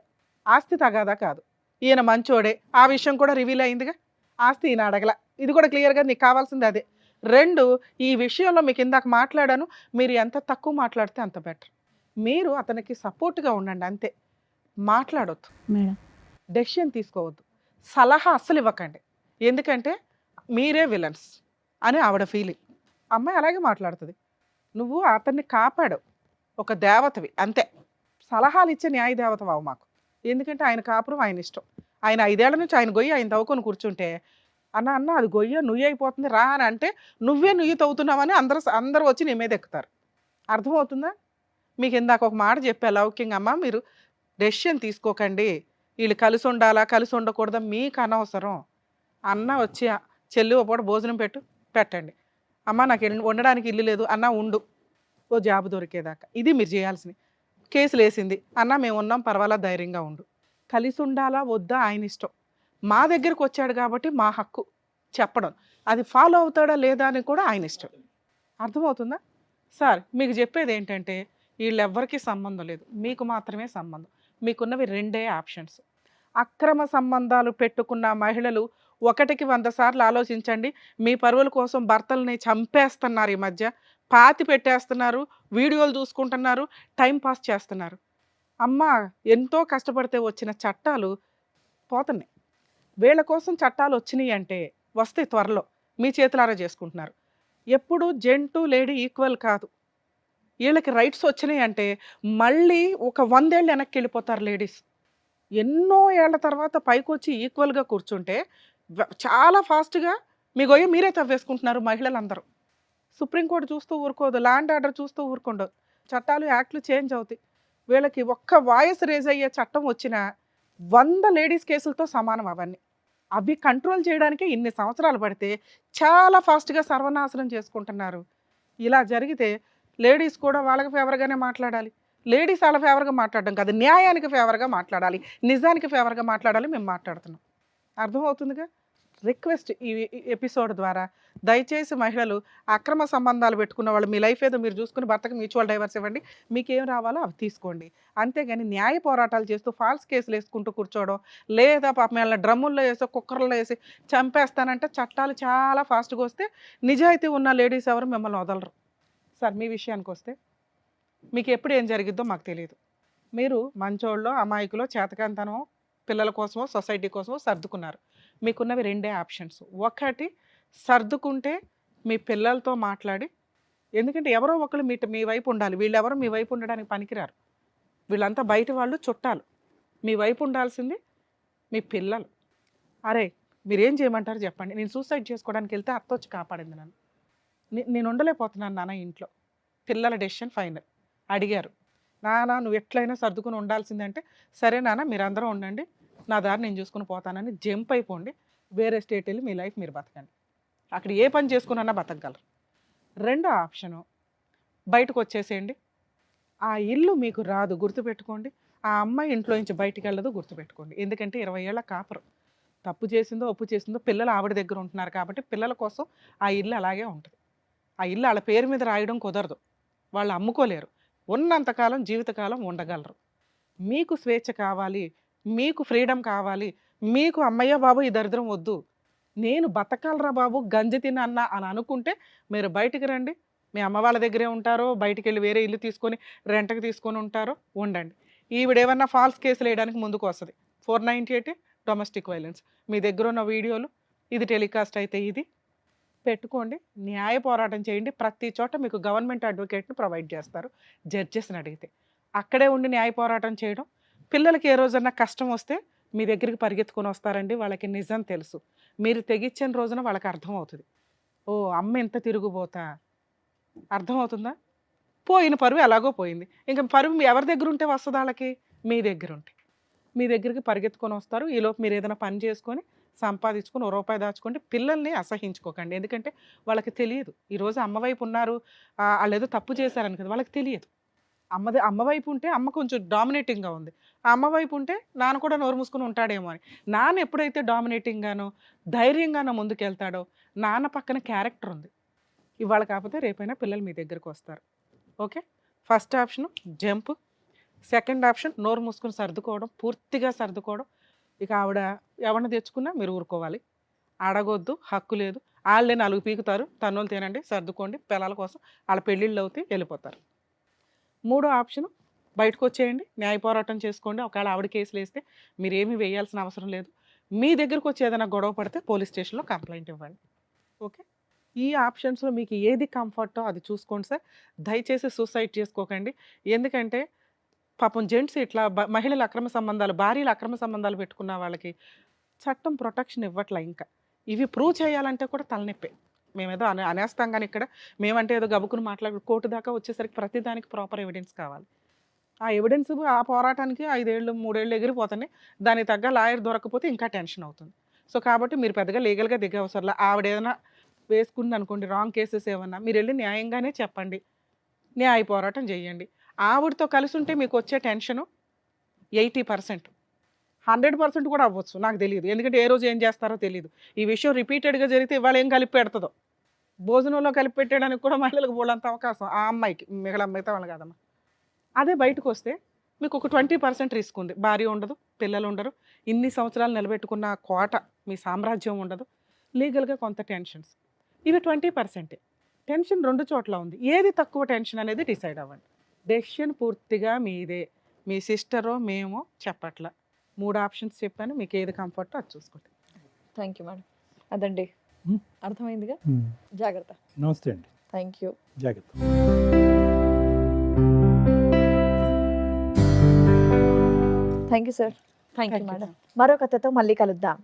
ఆస్తి తగాదా కాదు. ఈయన మంచోడే, ఆ విషయం కూడా రివీల్ అయిందిగా. ఆస్తి ఈయన అడగల, ఇది కూడా క్లియర్గా నీకు కావాల్సింది అదే. 2, ఈ విషయంలో మీకు ఇందాక మాట్లాడాను, మీరు ఎంత తక్కువ మాట్లాడితే అంత బెటర్. మీరు అతనికి సపోర్ట్గా ఉండండి అంతే, మాట్లాడొద్దు మేడం. డెసిషన్ తీసుకోవద్దు, సలహా అస్సలు ఇవ్వకండి. ఎందుకంటే మీరే విలన్స్ అని ఆవిడ ఫీలింగ్. అమ్మాయి అలాగే మాట్లాడుతుంది. నువ్వు అతన్ని కాపాడు, ఒక దేవతవి అంతే. సలహాలు ఇచ్చే న్యాయ దేవతవావు మాకు. ఎందుకంటే ఆయన కాపురం ఆయన ఇష్టం. ఆయన 5 ఏళ్ల నుంచి ఆయన గొయ్యి ఆయన తవ్వుకొని కూర్చుంటే, అన్న అది గొయ్య నుయ్యి అయిపోతుంది రా అని అంటే, నువ్వే నుయ్యి తవ్వుతున్నావని అందరూ వచ్చి నీ మీద ఎక్కుతారు. అర్థమవుతుందా? మీకు ఇందాక ఒక మాట చెప్పా, లౌకింగ్ అమ్మ, మీరు డెసిషన్ తీసుకోకండి. వీళ్ళు కలిసి ఉండాలా కలిసి ఉండకూడదా మీకు అనవసరం. అన్న వచ్చి చెల్లి ఓ పూట భోజనం పెట్టండి. అమ్మ నాకు ఉండడానికి ఇల్లు లేదు అన్న, ఉండు ఓ జాబ్ దొరికేదాకా. ఇది మీరు చేయాల్సింది. కేసులు వేసింది అన్న, మేము ఉన్నాం పర్వాలా, ధైర్యంగా ఉండు. కలిసి ఉండాలా వద్దా ఆయన ఇష్టం. మా దగ్గరకు వచ్చాడు కాబట్టి మా హక్కు చెప్పడం, అది ఫాలో అవుతాడా లేదా అని కూడా ఆయన ఇష్టం. అర్థమవుతుందా? సార్ మీకు చెప్పేది ఏంటంటే, వీళ్ళెవ్వరికీ సంబంధం లేదు, మీకు మాత్రమే సంబంధం. మీకున్నవి 2 ఆప్షన్స్. అక్రమ సంబంధాలు పెట్టుకున్న మహిళలు 1కి 100 సార్లు ఆలోచించండి. మీ పరువుల కోసం భర్తల్ని చంపేస్తున్నారు, ఈ మధ్య పాతి పెట్టేస్తున్నారు, వీడియోలు చూసుకుంటున్నారు, టైం పాస్ చేస్తున్నారు. అమ్మ, ఎంతో కష్టపడితే వచ్చిన చట్టాలు పోతున్నాయి. వీళ్ళ కోసం చట్టాలు వచ్చినాయి అంటే వస్తాయి త్వరలో, మీ చేతులారా చేసుకుంటున్నారు. ఎప్పుడు జెంటు లేడీ ఈక్వల్ కాదు. వీళ్ళకి రైట్స్ వచ్చినాయి అంటే మళ్ళీ ఒక 100 ఏళ్ళు వెనక్కి వెళ్ళిపోతారు లేడీస్. ఎన్నో ఏళ్ల తర్వాత పైకి వచ్చి ఈక్వల్గా కూర్చుంటే చాలా ఫాస్ట్గా మీ గొయ్య మీరే తవ్వేసుకుంటున్నారు మహిళలందరూ. సుప్రీంకోర్టు చూస్తూ ఊరుకోదు, ల్యాండ్ ఆర్డర్ చూస్తూ ఊరుకోండు, చట్టాలు యాక్ట్లు చేంజ్ అవుతాయి. వీళ్ళకి ఒక్క వాయిస్ రేజ్ అయ్యే చట్టం వచ్చినా 100 లేడీస్ కేసులతో సమానం అవన్నీ. అవి కంట్రోల్ చేయడానికే ఇన్ని సంవత్సరాలు పడితే చాలా ఫాస్ట్గా సర్వనాశనం చేసుకుంటున్నారు. ఇలా జరిగితే లేడీస్ కూడా వాళ్ళకి ఫేవర్గానే మాట్లాడాలి. లేడీస్ వాళ్ళ ఫేవర్గా మాట్లాడడం కాదు, న్యాయానికి ఫేవర్గా మాట్లాడాలి, నిజానికి ఫేవర్గా మాట్లాడాలి. మేము మాట్లాడుతున్నాం. అర్థమవుతుందిగా? రిక్వెస్ట్ ఈ ఎపిసోడ్ ద్వారా దయచేసి మహిళలు అక్రమ సంబంధాలు పెట్టుకున్న వాళ్ళు, మీ లైఫ్ ఏదో మీరు చూసుకుని భర్తకు మ్యూచువల్ డైవర్స్ ఇవ్వండి, మీకు ఏం రావాలో అవి తీసుకోండి. అంతేగాని న్యాయ పోరాటాలు చేస్తూ ఫాల్స్ కేసులు వేసుకుంటూ కూర్చోవడం, లేదా పాపం వాళ్ళ డ్రమ్ముల్లో వేసో కుక్కర్లో వేసి చంపేస్తానంటే చట్టాలు చాలా ఫాస్ట్గా వస్తే నిజాయితీ ఉన్న లేడీస్ ఎవరు మిమ్మల్ని వదలరు. సార్ మీ విషయానికి వస్తే, మీకు ఎప్పుడు ఏం జరిగిద్దో మాకు తెలియదు. మీరు మంచోళ్ళో అమాయకులో చేతకాంతనమో పిల్లల కోసమో సొసైటీ కోసమో సర్దుకున్నారు. మీకున్నవి 2 ఆప్షన్స్. ఒకటి, సర్దుకుంటే మీ పిల్లలతో మాట్లాడి, ఎందుకంటే ఎవరో ఒకరు మీ వైపు ఉండాలి. వీళ్ళెవరో మీ వైపు ఉండడానికి పనికిరారు. వీళ్ళంతా బయట వాళ్ళు, చుట్టాలు. మీ వైపు ఉండాల్సింది మీ పిల్లలు. అరే మీరేం చేయమంటారు చెప్పండి. నేను సూసైడ్ చేసుకోవడానికి వెళ్తే అత్త వచ్చి కాపాడింది నన్ను. నేను ఉండలేకపోతున్నాను నాన్న ఇంట్లో. పిల్లల డెసిషన్ ఫైనల్. అడిగారు, నాన్న నువ్వు ఎట్లయినా సర్దుకుని ఉండాల్సిందంటే, సరే నాన్న మీరందరూ ఉండండి, నా దారి నేను చూసుకుని పోతానని జంప్ అయిపోండి, వేరే స్టేట్ వెళ్ళి మీ లైఫ్ మీరు బతకండి. అక్కడ ఏ పని చేసుకున్నా బతకగలరు. 2వ ఆప్షను, బయటకు వచ్చేసేయండి. ఆ ఇల్లు మీకు రాదు, గుర్తుపెట్టుకోండి. ఆ అమ్మాయి ఇంట్లో నుంచి బయటికి వెళ్ళదు, గుర్తుపెట్టుకోండి. ఎందుకంటే 20 ఏళ్ల కాపురం, తప్పు చేసిందో ఒప్పు చేసిందో పిల్లలు ఆవిడ దగ్గర ఉంటున్నారు కాబట్టి పిల్లల కోసం ఆ ఇల్లు అలాగే ఉంటుంది. ఆ ఇల్లు వాళ్ళ పేరు మీద రాయడం కుదరదు, వాళ్ళు అమ్ముకోలేరు. ఉన్నంతకాలం జీవితకాలం ఉండగలరు. మీకు స్వేచ్ఛ కావాలి, మీకు ఫ్రీడమ్ కావాలి, మీకు అమ్మయ్య బాబు ఈ దరిద్రం వద్దు, నేను బతకాలరా బాబు గంజి తినన్నా అని అనుకుంటే మీరు బయటికి రండి. మీ అమ్మ వాళ్ళ దగ్గరే ఉంటారో, బయటికి వెళ్ళి వేరే ఇల్లు తీసుకొని రెంట్కి తీసుకొని ఉంటారో ఉండండి. ఈవిడేమన్నా ఫాల్స్ కేసులు వేయడానికి ముందుకు వస్తుంది. 498 డొమెస్టిక్ వైలెన్స్. మీ దగ్గర ఉన్న వీడియోలు, ఇది టెలికాస్ట్ అయితే ఇది పెట్టుకోండి, న్యాయ పోరాటం చేయండి. ప్రతి చోట మీకు గవర్నమెంట్ అడ్వకేట్ని ప్రొవైడ్ చేస్తారు, జడ్జెస్ని అడిగితే. అక్కడే ఉండి న్యాయ పోరాటం చేయడం. పిల్లలకి ఏ రోజన్నా కష్టం వస్తే మీ దగ్గరికి పరిగెత్తుకొని వస్తారండి, వాళ్ళకి నిజం తెలుసు. మీరు తెగిచ్చిన రోజున వాళ్ళకి అర్థమవుతుంది, ఓ అమ్మ ఎంత తిరుగుబోతా. అర్థమవుతుందా? పోయిన పరువు ఎలాగో పోయింది, ఇంకా పరువు ఎవరి దగ్గర ఉంటే వస్తుంది వాళ్ళకి? మీ దగ్గర ఉంటే. మీ దగ్గరికి పరిగెత్తుకొని వస్తారు. ఈలోపు మీరు ఏదైనా పని చేసుకొని సంపాదించుకుని ఓ రూపాయి దాచుకోండి. పిల్లల్ని అసహించుకోకండి. ఎందుకంటే వాళ్ళకి తెలియదు. ఈరోజు అమ్మ వైపు ఉన్నారు, వాళ్ళు ఏదో తప్పు చేశారని కదా, వాళ్ళకి తెలియదు. అమ్మ వైపు ఉంటే అమ్మ కొంచెం డామినేటింగ్గా ఉంది, ఆ అమ్మ వైపు ఉంటే నాన్న కూడా నోరు మూసుకుని ఉంటాడేమో అని. నాన్న ఎప్పుడైతే డామినేటింగ్గానో ధైర్యంగానో ముందుకెళ్తాడో, నాన్న పక్కన క్యారెక్టర్ ఉంది. ఇవాళ కాకపోతే రేపైనా పిల్లలు మీ దగ్గరకు వస్తారు. Okay, first option jump, second option నోరు మూసుకుని సర్దుకోవడం, పూర్తిగా సర్దుకోవడం. ఇక ఆవిడ ఎవరిని తెచ్చుకున్నా మీరు ఊరుకోవాలి, అడగొద్దు, హక్కు లేదు. వాళ్ళే 4 పీకుతారు, తన్నులు తినండి, సర్దుకోండి, పిల్లల కోసం వాళ్ళ పెళ్ళిళ్ళు అవుతాయి, వెళ్ళిపోతారు. మూడో ఆప్షన్ బయటకు వచ్చేయండి, న్యాయ పోరాటం చేసుకోండి. ఒకవేళ ఆవిడ కేసులు వేస్తే మీరేమీ వేయాల్సిన అవసరం లేదు. మీ దగ్గరకు వచ్చి ఏదైనా గొడవ పడితే పోలీస్ స్టేషన్లో కంప్లైంట్ ఇవ్వండి. ఓకే, ఈ ఆప్షన్స్లో మీకు ఏది కంఫర్టో అది చూసుకోండి సార్. దయచేసి సూసైడ్ చేసుకోకండి. ఎందుకంటే పాపం జెంట్స్ ఇట్లా మహిళల అక్రమ సంబంధాలు, భార్యల అక్రమ సంబంధాలు పెట్టుకున్న వాళ్ళకి చట్టం ప్రొటెక్షన్ ఇవ్వట్లే. ఇంకా ఇవి ప్రూవ్ చేయాలంటే కూడా తలనొప్పే. మేమేదో అనేస్తాం కానీ ఇక్కడ మేమంటే ఏదో గబుకుని మాట్లాడు, కోర్టు దాకా వచ్చేసరికి ప్రతిదానికి ప్రాపర్ ఎవిడెన్స్ కావాలి. ఆ ఎవిడెన్స్ ఆ పోరాటానికి 5 ఏళ్ళు 3 ఏళ్ళు ఎగిరిపోతున్నాయి. దానికి తగ్గ లాయర్ దొరకకపోతే ఇంకా టెన్షన్ అవుతుంది. సో కాబట్టి మీరు పెద్దగా లీగల్గా దిగే అవసరంలా. ఆవిడ ఏదైనా వేసుకుంది అనుకోండి రాంగ్ కేసెస్ ఏమన్నా, మీరు వెళ్ళి న్యాయంగానే చెప్పండి, న్యాయ పోరాటం చేయండి. ఆవిడతో కలిసి ఉంటే మీకు వచ్చే టెన్షను 80%, 100% కూడా అవ్వచ్చు, నాకు తెలియదు. ఎందుకంటే ఏ రోజు ఏం చేస్తారో తెలియదు. ఈ విషయం రిపీటెడ్గా జరిగితే ఇవాళ ఏం కలిపి పెడుతుందో, భోజనంలో కలిపి పెట్టడానికి కూడా మహిళలకు బోలంత అవకాశం ఆ అమ్మాయికి, మిగతా వాళ్ళు కాదమ్మా. అదే బయటకు వస్తే మీకు ఒక 20% రిస్క్ ఉంది. భార్య ఉండదు, పిల్లలు ఉండరు, ఇన్ని సంవత్సరాలు నిలబెట్టుకున్న కోట మీ సామ్రాజ్యం ఉండదు, లీగల్గా కొంత టెన్షన్స్. ఇవి 20%. టెన్షన్ 2 చోట్ల ఉంది. ఏది తక్కువ టెన్షన్ అనేది డిసైడ్ అవ్వండి. డెసిషన్ పూర్తిగా మీదే. మీ సిస్టరో మేమో చెప్పట్ల. 3 ఆప్షన్స్ చెప్పాను, మీకు ఏది కంఫర్టో అది చూసుకోండి. Thank you madam. అదండి, అర్థమైందిగా. జాగ్రత్త. నమస్తే అండి. Thank you. జాగ్రత్త. Thank you sir. Thank you Thank you, madam. మరో కథతో మళ్ళీ కలుద్దాం.